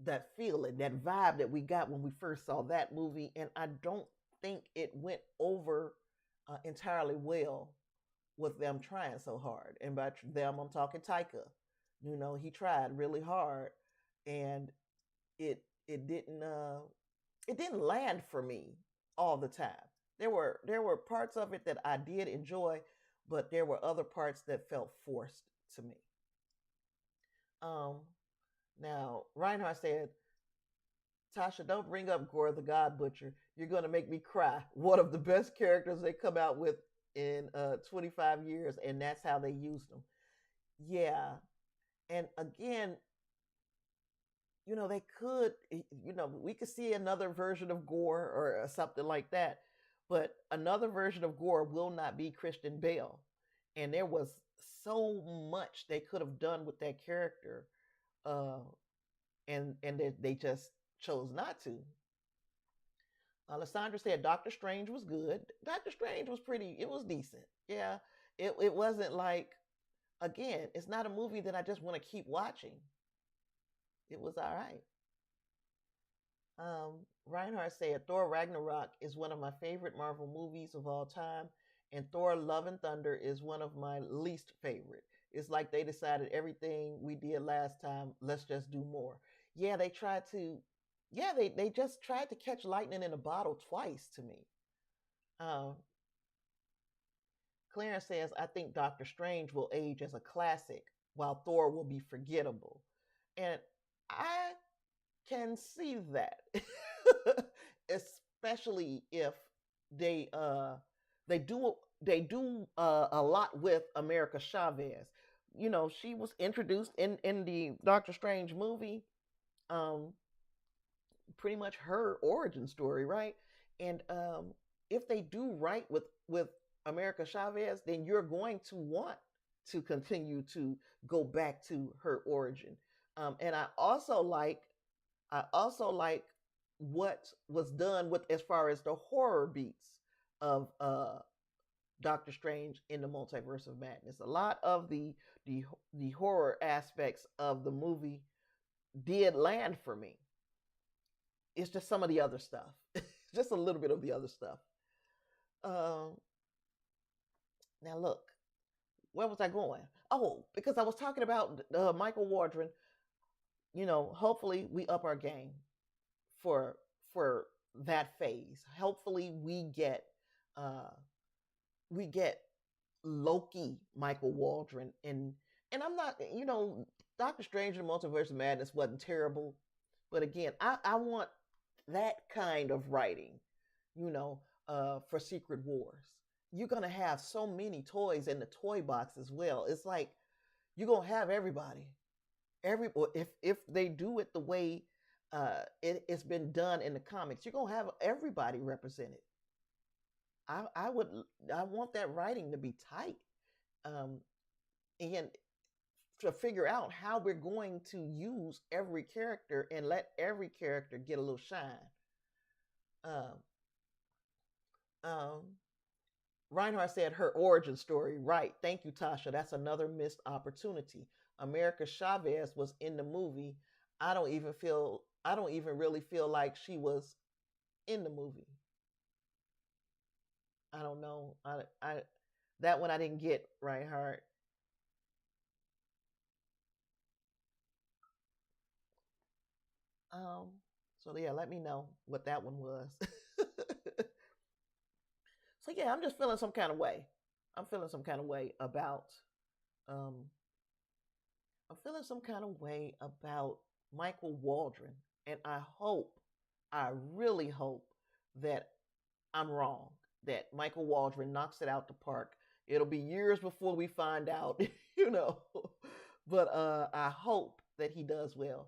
that feeling, that vibe that we got when we first saw that movie, and I don't think it went over entirely well with them trying so hard. And by them, I'm talking Taika. You know, he tried really hard and it didn't land for me all the time. There were parts of it that I did enjoy, but there were other parts that felt forced to me. Um, Now Reinhardt said, "Tasha, don't bring up Gore the God Butcher. You're gonna make me cry. One of the best characters they come out with in 25 years, and that's how they used them." Yeah, and again, they could, we could see another version of Gore or something like that, but another version of Gore will not be Christian Bale. And there was so much they could have done with that character, uh, and they just chose not to. Alessandra said Doctor Strange was good. Doctor Strange was it was decent. Yeah, it wasn't like, again, it's not a movie that I just want to keep watching. It was all right. Reinhardt said Thor Ragnarok is one of my favorite Marvel movies of all time, and Thor Love and Thunder is one of my least favorite. It's like they decided everything we did last time, let's just do more. Yeah, they tried to, yeah, they just tried to catch lightning in a bottle twice to me. Um, Clarence says, I think Doctor Strange will age as a classic while Thor will be forgettable. And I can see that. Especially if they they do a lot with America Chavez. She was introduced in the Doctor Strange movie, um, pretty much her origin story, right? And if they do right with America Chavez, then you're going to want to continue to go back to her origin. And I also like what was done with as far as the horror beats of Doctor Strange in the Multiverse of Madness. A lot of the horror aspects of the movie did land for me. It's just some of the other stuff, just a little bit of the other stuff. Um, Now look, where was I going? Oh, because I was talking about Michael Wardren. Hopefully we up our game for for that phase. Hopefully uh we get Loki Michael Waldron, and I'm not, Doctor Strange and Multiverse of Madness wasn't terrible, but again, I want that kind of writing, for Secret Wars. You're gonna have so many toys in the toy box as well. It's like you're gonna have everybody. If they do it the way it's been done in the comics, you're gonna have everybody represented. I would I want that writing to be tight, um, and to figure out how we're going to use every character and let every character get a little shine. Um, um, Reinhardt said her origin story. Right. Thank you, Tasha. That's another missed opportunity. America Chavez was in the movie. I don't even really feel like she was in the movie. I don't know. That one I didn't get, Reinhardt. Um, so yeah, let me know what that one was. So yeah, I'm just feeling some kind of way. I'm feeling some kind of way about um I'm feeling some kind of way about Michael Waldron, and I really hope that I'm wrong. That Michael Waldron knocks it out the park. It'll be years before we find out, you know. But I hope that he does well.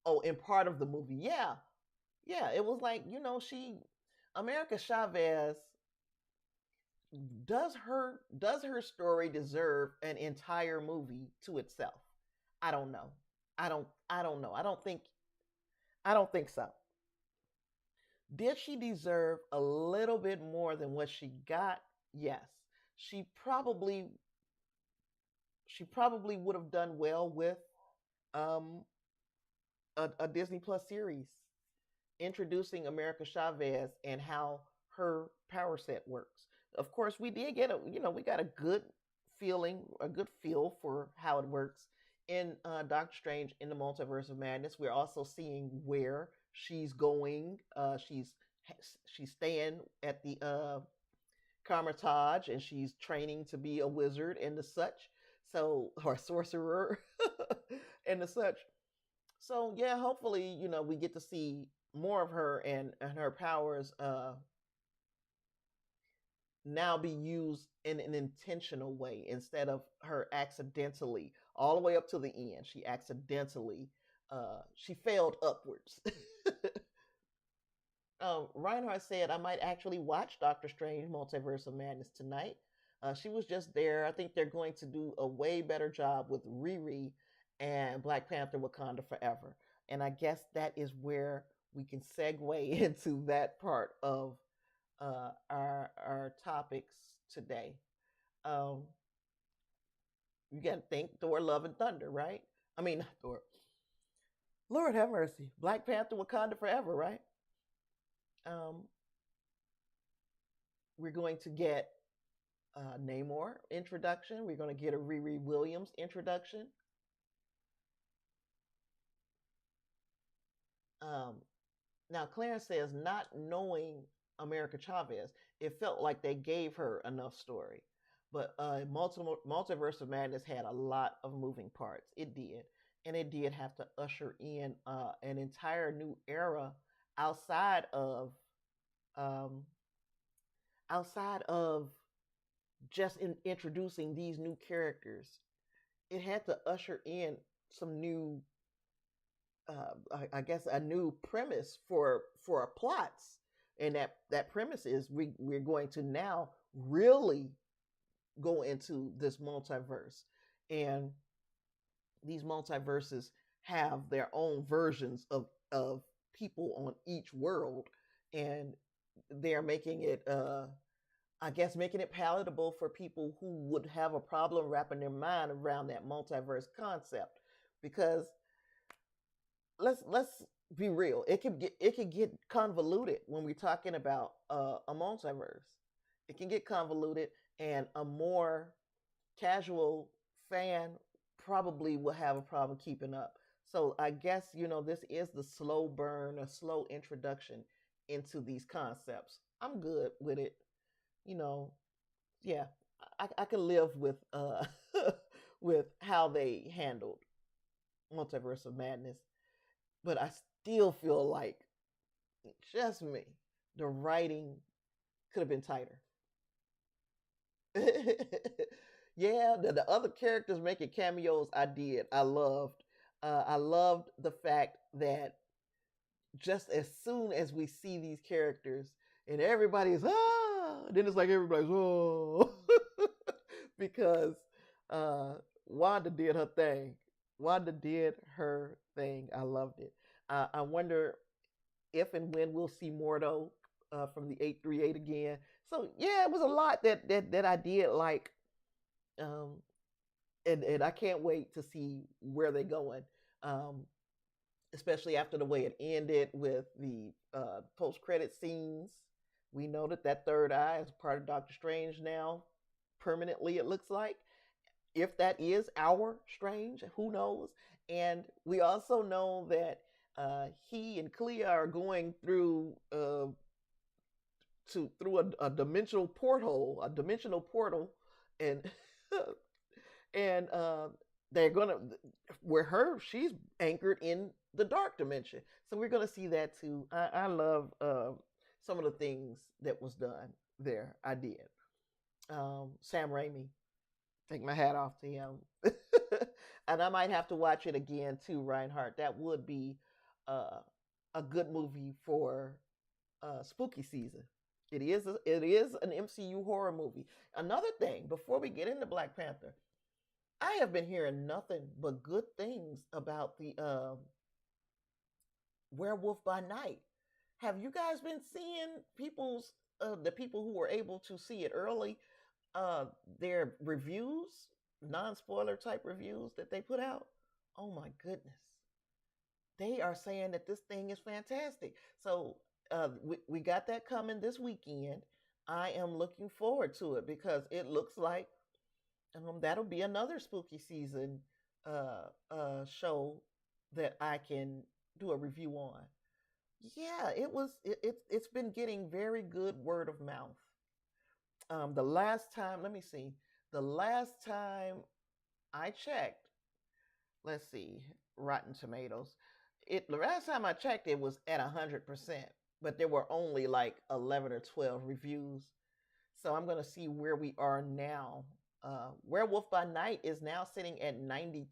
Oh, in part of the movie, yeah, yeah, it was like, America Chavez, does her story deserve an entire movie to itself? I don't know. I don't know. I don't think so. Did she deserve a little bit more than what she got? Yes. She probably she probably would have done well with um a Disney Plus series introducing America Chavez and how her power set works. Of course, we did get we got a good a good feel for how it works in Doctor Strange in the Multiverse of Madness. We're also seeing where she's going. She's staying at the Carmitage, and she's training to be a wizard and the such. So, or sorcerer and the such. So yeah, hopefully, we get to see more of her, and her powers now be used in an intentional way instead of her accidentally all the way up to the end. She accidentally she failed upwards. Reinhardt said, I might actually watch Doctor Strange Multiverse of Madness tonight. She was just there. I think they're going to do a way better job with Riri and Black Panther Wakanda Forever. And I guess that is where we can segue into that part of our topics today. Um, you got to think Thor, Love, and Thunder, right? I mean, not Thor. Lord have mercy. Black Panther Wakanda Forever, right? We're going to get Namor introduction. We're going to get a Riri Williams introduction. Now, Clarence says, not knowing America Chavez, it felt like they gave her enough story. But Multiverse of Madness had a lot of moving parts. It did. And it did have to usher in an entire new era outside of just introducing these new characters. It had to usher in some new, I guess, a new premise for plots, and that premise is we're going to now really go into this multiverse, and these multiverses have their own versions of people on each world, and they're making it I guess making it palatable for people who would have a problem wrapping their mind around that multiverse concept. Because let's be real, it could get convoluted when we're talking about a multiverse. It can get convoluted, and a more casual fan probably will have a problem keeping up. So I guess this is the slow burn, a slow introduction into these concepts. I'm good with it. Yeah, I can live with with how they handled Multiverse of Madness, but I still feel like, just me, the writing could have been tighter. Yeah, the other characters making cameos, I did. I loved. I loved the fact that just as soon as we see these characters and everybody's then it's like everybody's because Wanda did her thing. Wanda did her thing. I loved it. I wonder if and when we'll see Mordo from the 838 again. So yeah, it was a lot that I did like, and I can't wait to see where they're going. Especially after the way it ended with the post-credit scenes. We know that third eye is part of Doctor Strange now, permanently, it looks like. If that is our Strange, who knows? And we also know that he and Clea are going through a dimensional portal, and and they're gonna she's anchored in the dark dimension. So we're gonna see that too. I love some of the things that was done there. I did. Sam Raimi, take my hat off to him. And I might have to watch it again too, Reinhardt. That would be a good movie for spooky season. It is an MCU horror movie. Another thing, before we get into Black Panther, I have been hearing nothing but good things about the Werewolf by Night. Have you guys been seeing the people who were able to see it early, their reviews, non-spoiler type reviews that they put out? Oh my goodness. They are saying that this thing is fantastic. So we got that coming this weekend. I am looking forward to it because it looks like that'll be another spooky season show that I can do a review on. Yeah, it's been getting very good word of mouth. The last time, let me see, the last time I checked, let's see, Rotten Tomatoes. The last time I checked, it was at 100%, but there were only like 11 or 12 reviews. So I'm gonna see where we are now. Werewolf by Night is now sitting at 92%.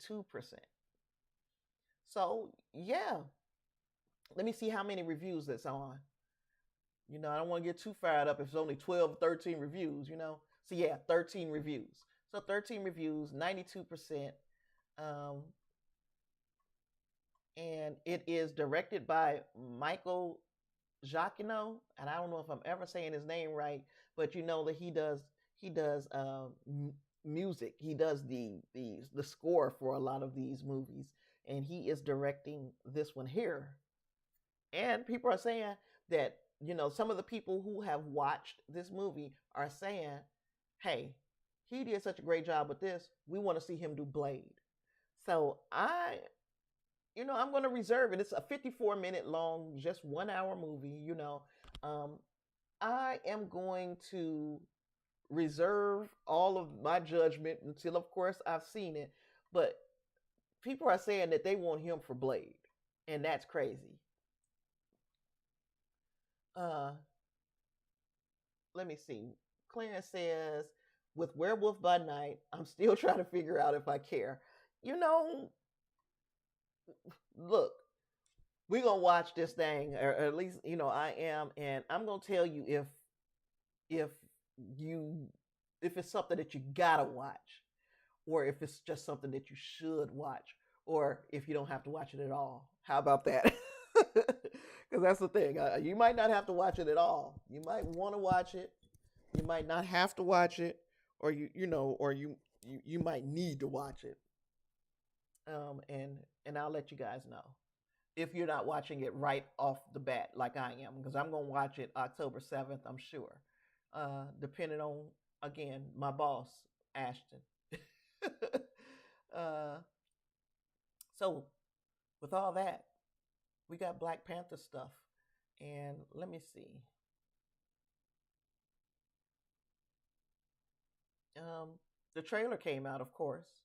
So yeah, let me see how many reviews that's on. I don't want to get too fired up if it's only 12, 13 reviews. So yeah, 13 reviews. So 13 reviews, 92%. Um, and it is directed by Michael Giacchino, and I don't know if I'm ever saying his name right, but you know that he does music. He does the score for a lot of these movies, and he is directing this one here. And people are saying that some of the people who have watched this movie are saying, "Hey, he did such a great job with this. We want to see him do Blade." So I'm going to reserve it. It's a 54-minute long, just 1 hour movie. Um, I am going to reserve all of my judgment until, of course, I've seen it. But people are saying that they want him for Blade, and that's crazy. Uh, Let me see. Clarence says, with Werewolf by Night, I'm still trying to figure out if I care. You know, Look, we're gonna watch this thing, or at least I am, and I'm gonna tell you if you if it's something that you gotta watch, or if it's just something that you should watch, or if you don't have to watch it at all. How about that? Because that's the thing. You might not have to watch it at all. You might want to watch it. You might not have to watch it, or you might need to watch it. And I'll let you guys know if you're not watching it right off the bat like I am, because I'm gonna watch it October 7th, I'm sure. Depending on, again, my boss, Ashton. uh, so with all that, we got Black Panther stuff, and let me see. The trailer came out, of course.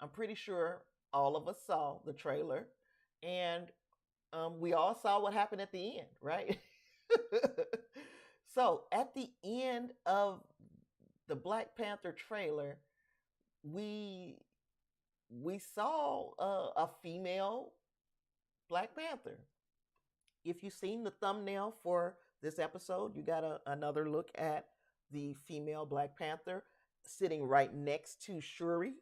I'm pretty sure all of us saw the trailer, and we all saw what happened at the end, right? So at the end of the Black Panther trailer, we we saw a female Black Panther. If you've seen the thumbnail for this episode, you got another look at the female Black Panther sitting right next to Shuri.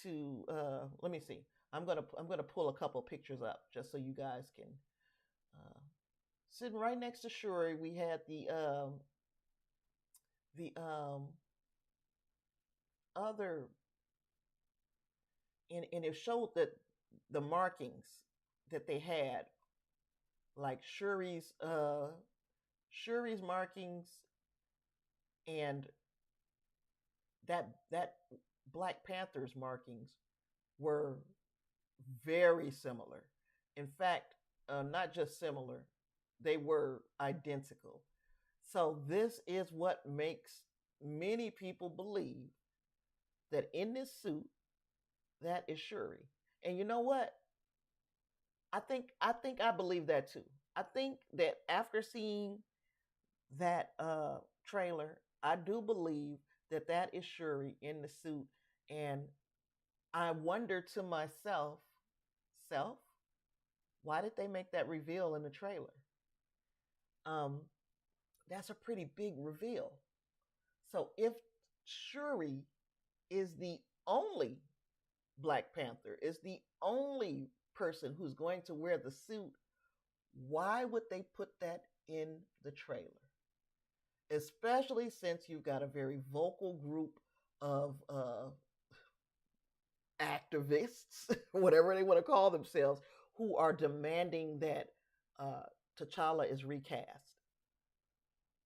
Let me see. I'm gonna pull a couple pictures up just so you guys can. Uh, Sitting right next to Shuri, we had the other, and it showed that the markings that they had, like Shuri's markings, and that Black Panther's markings were very similar. In fact, not just similar, they were identical. So this is what makes many people believe that in this suit, that is Shuri. And you know what? I believe that too. I think that after seeing that trailer, I do believe that that is Shuri in the suit, and I wonder to myself, self, why did they make that reveal in the trailer? Um, that's a pretty big reveal. So if Shuri is the only Black Panther, is the only person who's going to wear the suit, why would they put that in the trailer? Especially since you've got a very vocal group of activists, whatever they want to call themselves, who are demanding that T'Challa is recast.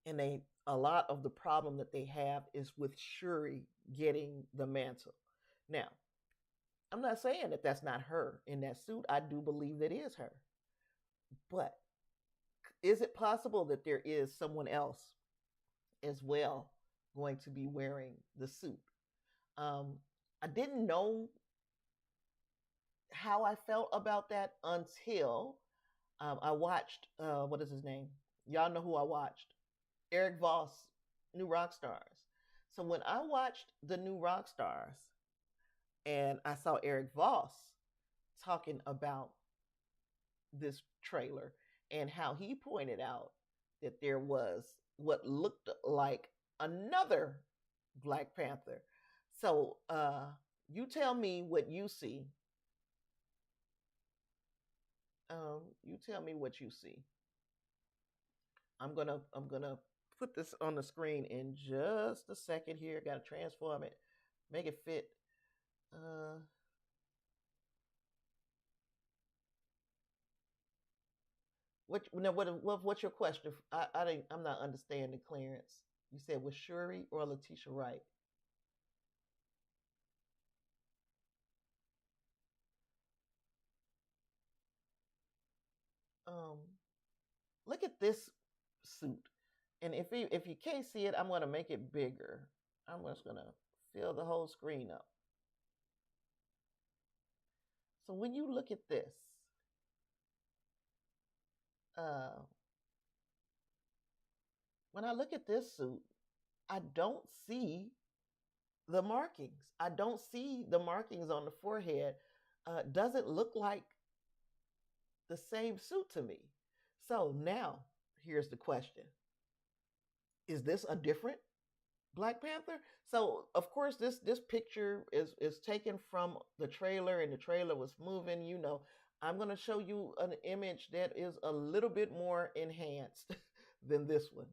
And a lot of the problem that they have is with Shuri getting the mantle. Now, I'm not saying that that's not her in that suit. I do believe that is her. But is it possible that there is someone else as well going to be wearing the suit? Um, I didn't know how I felt about that until I watched, what is his name? Y'all know who I watched? Eric Voss, New Rock Stars. So when I watched the New Rock Stars and I saw Eric Voss talking about this trailer and how he pointed out that there was what looked like another Black Panther. So you tell me what you see. You tell me what you see. I'm gonna put this on the screen in just a second here. Got to transform it, make it fit. Uh, what's your question? I'm not understanding, Clarence. You said was Shuri or Letitia Wright? Um, Look at this suit, and if you can't see it, I'm gonna make it bigger. I'm just gonna fill the whole screen up. So when you look at this, uh, when I look at this suit, I don't see the markings. I don't see the markings on the forehead. Doesn't look like the same suit to me. So now here's the question: is this a different Black Panther? So of course this picture is taken from the trailer, and the trailer was moving. I'm going to show you an image that is a little bit more enhanced than this one,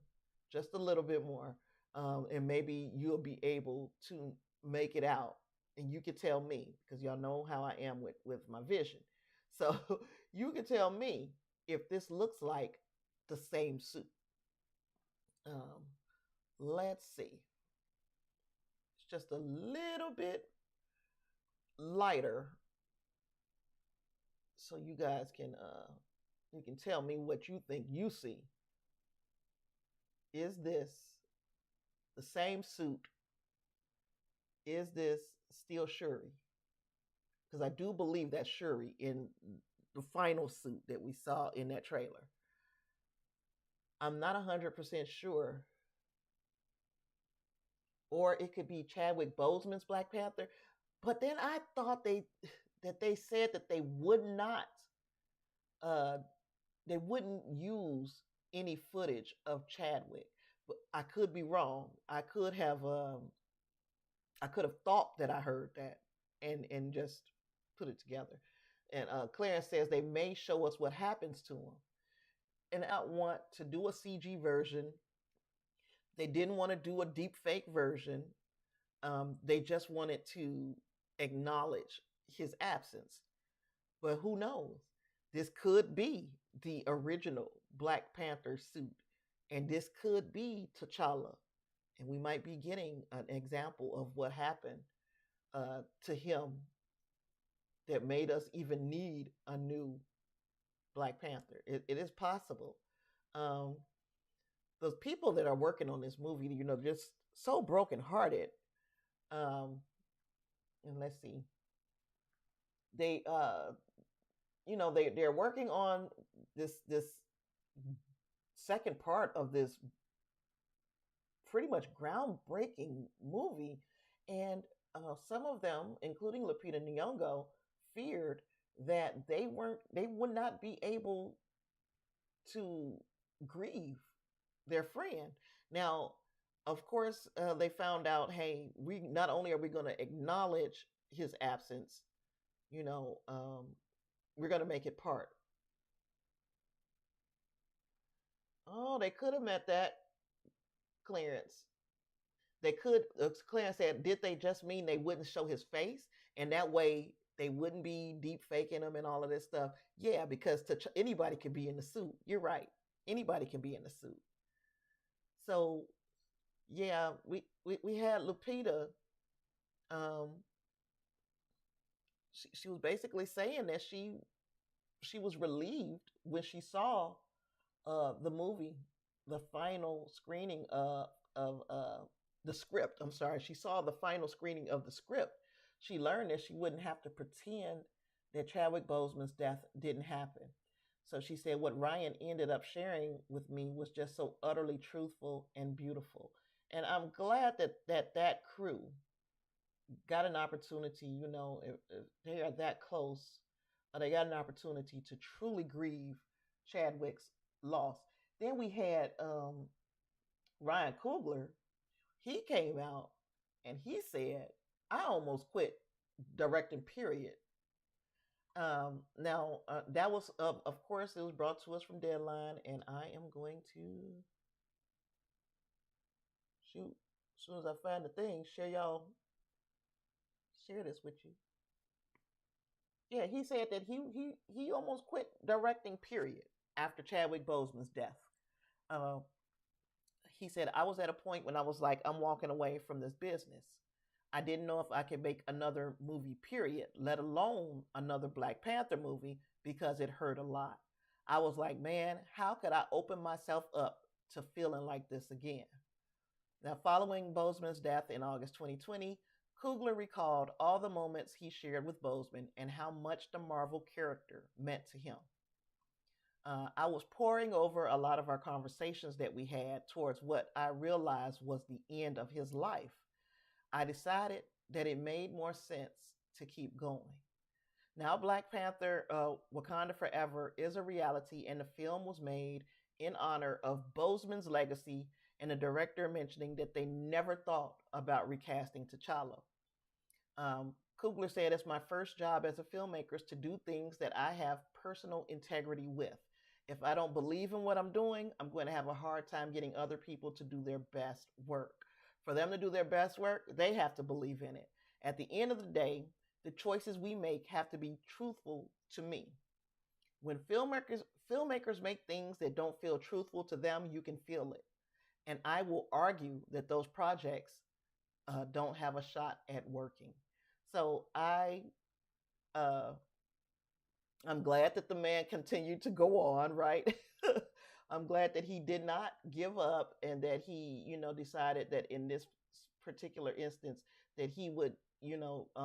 just a little bit more, and maybe you'll be able to make it out, and you can tell me, because y'all know how I am with my vision. So you can tell me if this looks like the same suit. Um, let's see. It's just a little bit lighter, so you guys can tell me what you think you see. Is this the same suit? Is this still Shuri? Because I do believe that's Shuri in the final suit that we saw in that trailer. I'm not 100% sure. Or it could be Chadwick Boseman's Black Panther. But then I thought they said that uh, they wouldn't use any footage of Chadwick. But I could be wrong. I could have thought that I heard that and just put it together. And Clarence says they may show us what happens to him. And I want to do a CG version. They didn't want to do a deep fake version. They just wanted to acknowledge his absence. But who knows? This could be the original Black Panther suit, and this could be T'Challa, and we might be getting an example of what happened to him that made us even need a new Black Panther. It is possible. Um, those people that are working on this movie, just so brokenhearted. Um, and let's see, they, they're working on this second part of this pretty much groundbreaking movie, and some of them, including Lupita Nyong'o, feared that they would not be able to grieve their friend. Now, of course, they found out, hey, we not only are we going to acknowledge his absence, we're going to make it part. Oh, they could have met that, Clarence. They could. Clarence said, did they just mean they wouldn't show his face, and that way they wouldn't be deep faking him and all of this stuff? Yeah, because anybody can be in the suit. You're right. Anybody can be in the suit. So yeah, we had Lupita. Um, she was basically saying that she was relieved when she saw the movie, the final screening of the script. I'm sorry, she saw the final screening of the script. She learned that she wouldn't have to pretend that Chadwick Boseman's death didn't happen. So she said what Ryan ended up sharing with me was just so utterly truthful and beautiful. And I'm glad that crew got an opportunity, if they are that close, they got an opportunity to truly grieve Chadwick's loss. Then we had Ryan Coogler. He came out and he said, I almost quit directing, period. Now, that was, of course, it was brought to us from Deadline, and I am going to shoot, as soon as I find the thing, share this with you. Yeah, he said that he almost quit directing, period, after Chadwick Boseman's death. Uh, he said, I was at a point when I was like, I'm walking away from this business. I didn't know if I could make another movie, period, let alone another Black Panther movie, because it hurt a lot. I was like, man, how could I open myself up to feeling like this again? Now, following Boseman's death in August 2020, Coogler recalled all the moments he shared with Boseman and how much the Marvel character meant to him. I was poring over a lot of our conversations that we had towards what I realized was the end of his life. I decided that it made more sense to keep going. Now, Black Panther Wakanda Forever is a reality, and the film was made in honor of Boseman's legacy, and the director mentioning that they never thought about recasting T'Challa. Coogler said, it's my first job as a filmmaker to do things that I have personal integrity with. If I don't believe in what I'm doing, I'm going to have a hard time getting other people to do their best work. For them to do their best work, they have to believe in it. At the end of the day, the choices we make have to be truthful to me. When filmmakers make things that don't feel truthful to them, you can feel it. And I will argue that those projects don't have a shot at working. So I'm glad that the man continued to go on, right? I'm glad that he did not give up, and that he, decided that in this particular instance that he would,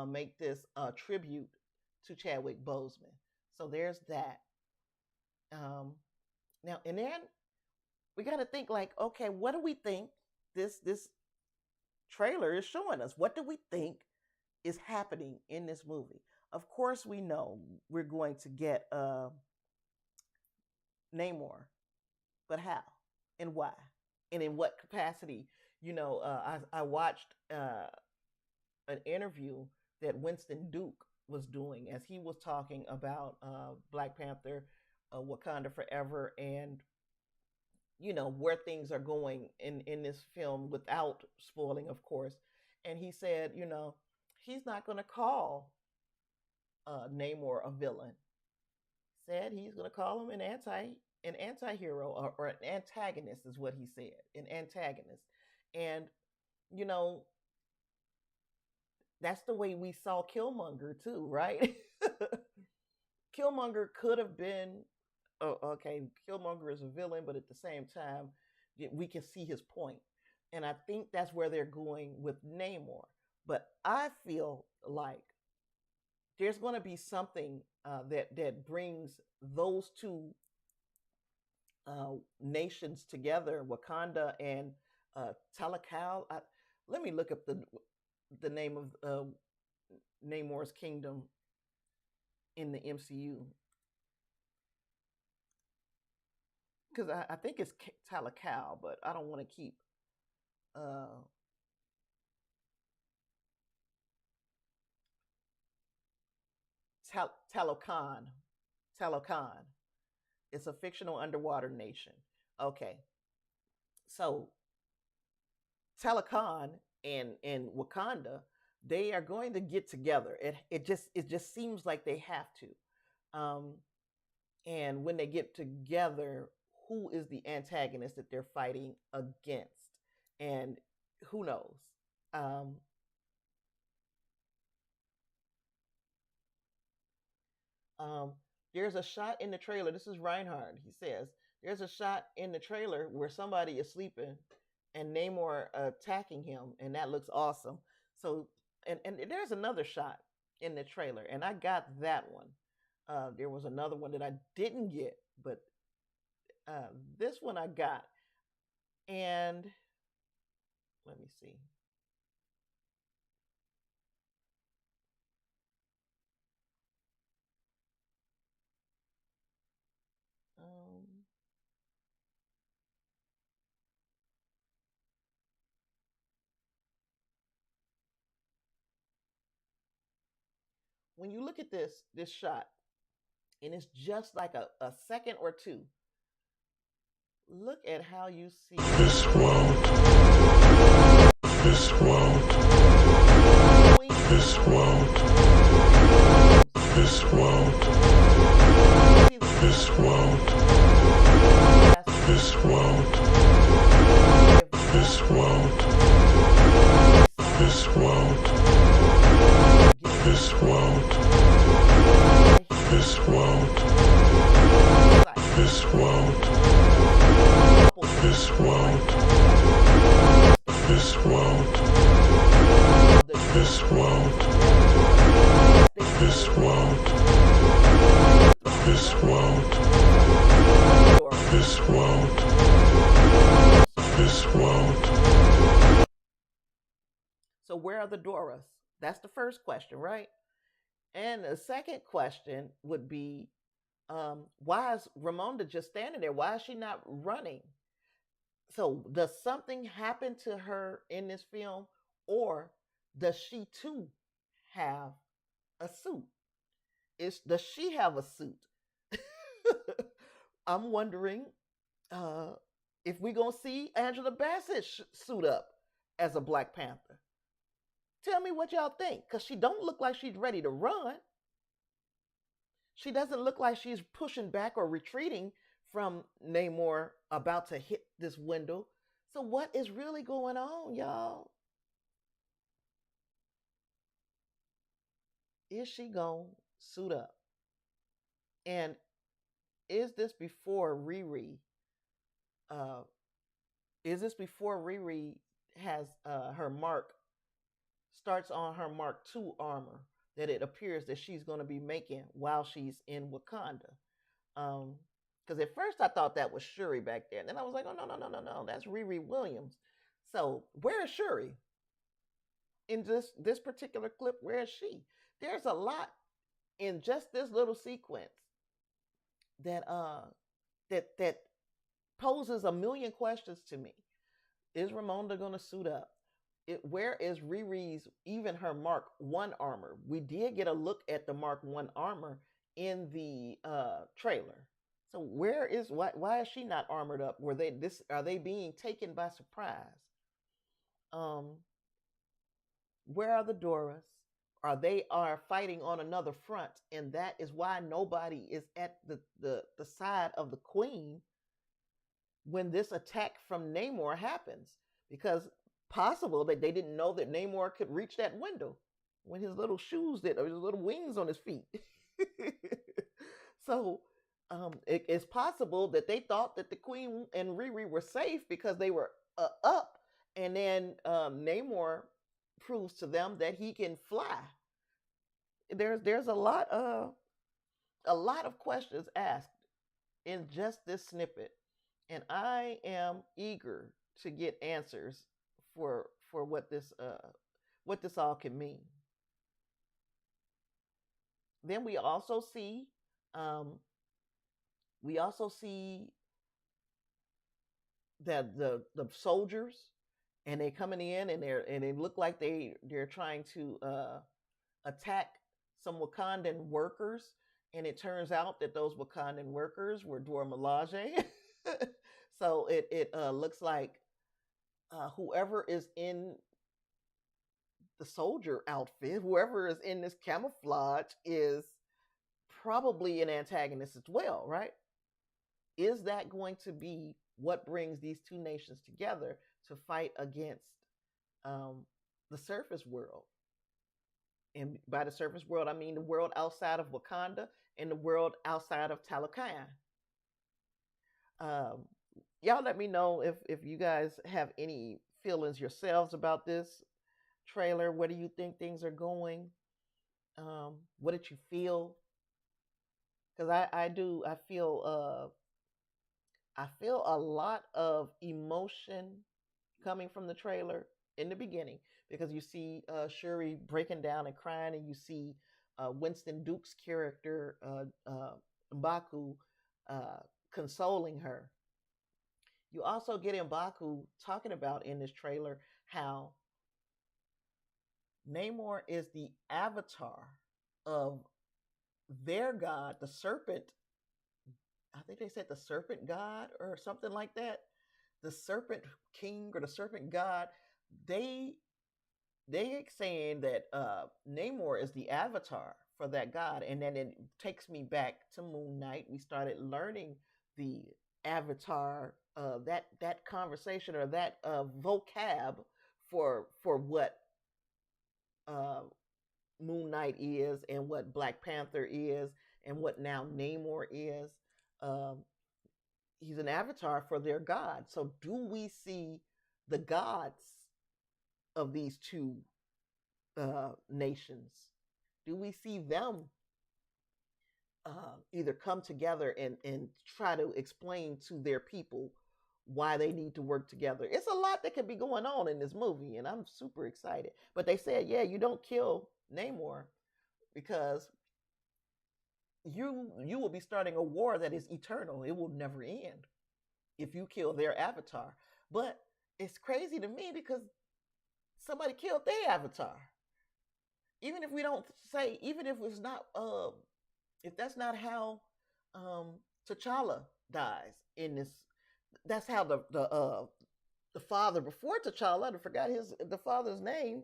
make this tribute to Chadwick Boseman. So there's that. Now, and then we got to think like, okay, what do we think this trailer is showing us? What do we think is happening in this movie? Of course, we know we're going to get Namor, but how and why and in what capacity? I watched an interview that Winston Duke was doing as he was talking about Black Panther, Wakanda Forever, and where things are going in this film without spoiling, of course. And he said, he's not going to call Namor a villain. Said he's going to call him an anti-hero or an antagonist is what he said, an antagonist. And that's the way we saw Killmonger too, right? Killmonger could have been, okay, Killmonger is a villain, but at the same time, we can see his point. And I think that's where they're going with Namor. But I feel like there's going to be something that brings those two nations together, Wakanda and Talakal. Let me look up the name of Namor's kingdom in the MCU, because I think it's Talakal, but I don't want to keep Talokan. Talokan. It's a fictional underwater nation. Okay. So Talokan and Wakanda, they are going to get together. It just seems like they have to. And when they get together, who is the antagonist that they're fighting against? And who knows? Um, there's a shot in the trailer. This is Reinhard. He says there's a shot in the trailer where somebody is sleeping and Namor attacking him, and that looks awesome. So, and there's another shot in the trailer, and I got that one. There was another one that I didn't get, but this one I got. And let me see. Um, when you look at this shot, and it's just like a second or two, look at how you see this world, this world, this world, this world, this world, this world, this world, this world, this world, this world, this world, this world, this world, this world, this world, this world, this world, this world. So where are the Doras? That's the first question, right? And the second question would be, why is Ramonda just standing there? Why is she not running? So does something happen to her in this film, or does she too have a suit? Does she have a suit? I'm wondering if we're going to see Angela Bassett suit up as a Black Panther. Tell me what y'all think, because she don't look like she's ready to run. She doesn't look like she's pushing back or retreating from Namor about to hit this window. So what is really going on, y'all? Is she going to suit up? And is this before Riri? Is this before Riri has her mark, starts on her Mark II armor that it appears that she's going to be making while she's in Wakanda? Because at first I thought that was Shuri back there. And then I was like, oh, no, that's Riri Williams. So where is Shuri? In this particular clip, where is she? There's a lot in just this little sequence that that poses a million questions to me. Is Ramonda going to suit up? Where is Riri's, even her Mark I armor? We did get a look at the Mark I armor in the trailer. So why is she not armored up? Are they being taken by surprise? Where are the Doras? They are fighting on another front, and that is why nobody is at the side of the Queen when this attack from Namor happens, because possible that they didn't know that Namor could reach that window when his little shoes did, or his little wings on his feet. So it's possible that they thought that the Queen and Riri were safe because they were up, and then Namor proves to them that he can fly. There's a lot of questions asked in just this snippet, and I am eager to get answers for what this all can mean. Then we also see that the soldiers, and they coming in, and they look like they're trying to attack some Wakandan workers, and it turns out that those Wakandan workers were Dora Milaje. So it looks like whoever is in the soldier outfit, whoever is in this camouflage, is probably an antagonist as well, right? Is that going to be what brings these two nations together to fight against the surface world? And by the surface world, I mean the world outside of Wakanda and the world outside of Talokan. Um, y'all let me know if you guys have any feelings yourselves about this trailer. Where do you think things are going? What did you feel? Because I feel a lot of emotion coming from the trailer in the beginning, because you see Shuri breaking down and crying, and you see Winston Duke's character Mbaku consoling her. You also get Mbaku talking about in this trailer how Namor is the avatar of their god, the serpent. I think they said the serpent god or something like that. The serpent king or the serpent god. They they saying that Namor is the avatar for that god, and then it takes me back to Moon Knight. We started learning the avatar, that conversation or that vocab for what uh, Moon Knight is and what Black Panther is and what now Namor is. Um, he's an avatar for their god. So do we see the gods of these two nations? Do we see them either come together and try to explain to their people why they need to work together? It's a lot that could be going on in this movie, and I'm super excited. But they said, yeah, you don't kill Namor because you will be starting a war that is eternal. It will never end if you kill their avatar. But it's crazy to me because somebody killed their avatar. Even if we don't say, even if it's not, if that's not how T'Challa dies in this, that's how the father before T'Challa, I forgot the father's name,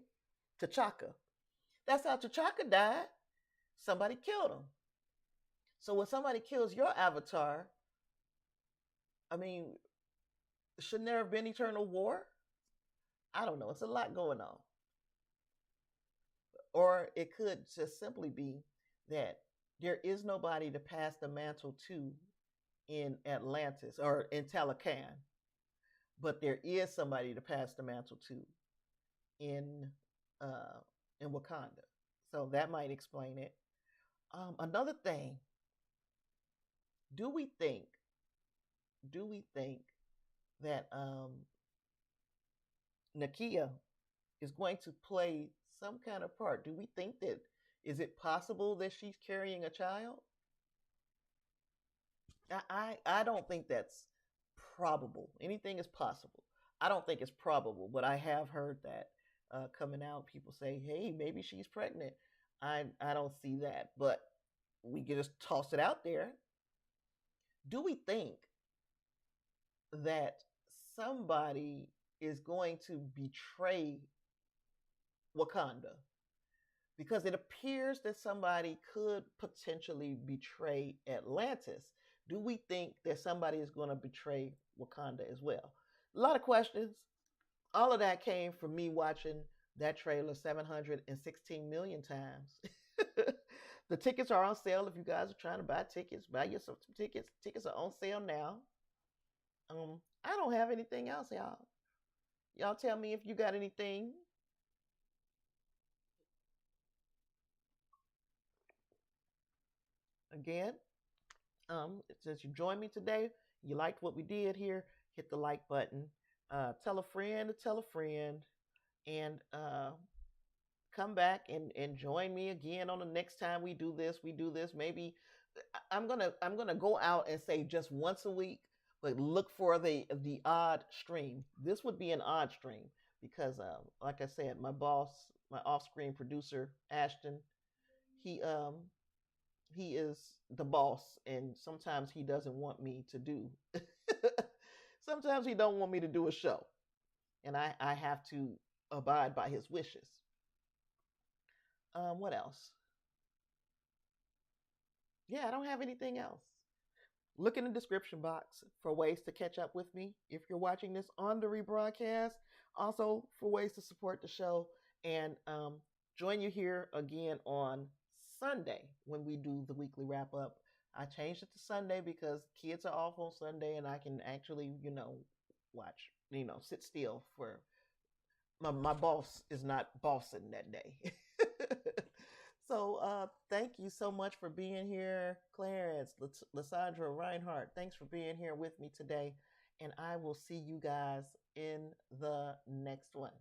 T'Chaka. That's how T'Chaka died. Somebody killed him. So when somebody kills your avatar, I mean, shouldn't there have been eternal war? I don't know. It's a lot going on. Or it could just simply be that there is nobody to pass the mantle to in Atlantis or in Talokan, but there is somebody to pass the mantle to in Wakanda. So that might explain it. Another thing, do we think that Nakia is going to play some kind of part? Do we think that, is it possible that she's carrying a child? I don't think that's probable. Anything is possible. I don't think it's probable, but I have heard that coming out. People say, hey, maybe she's pregnant. I don't see that, but we can just toss it out there. Do we think that somebody is going to betray Wakanda? Because it appears that somebody could potentially betray Atlantis. Do we think that somebody is going to betray Wakanda as well? A lot of questions. All of that came from me watching that trailer 716 million times. The tickets are on sale. If you guys are trying to buy tickets, buy yourself some tickets. Tickets are on sale now. I don't have anything else, y'all. Y'all tell me if you got anything. Again, since you joined me today, you liked what we did here, hit the like button. Tell a friend to tell a friend, and come back and join me again on the next time we do this. Maybe I'm gonna go out and say just once a week, but look for the odd stream. This would be an odd stream because, like I said, my boss, my off-screen producer Ashton, he is the boss, and sometimes he doesn't want me to do. Sometimes he don't want me to do a show, and I have to abide by his wishes. What else? Yeah, I don't have anything else. Look in the description box for ways to catch up with me if you're watching this on the rebroadcast. Also, for ways to support the show and join you here again on Sunday when we do the weekly wrap up. I changed it to Sunday because kids are off on Sunday and I can actually, watch, sit still for my boss is not bossing that day. So thank you so much for being here, Clarence, Lysandra, Reinhardt. Thanks for being here with me today. And I will see you guys in the next one.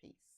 Peace.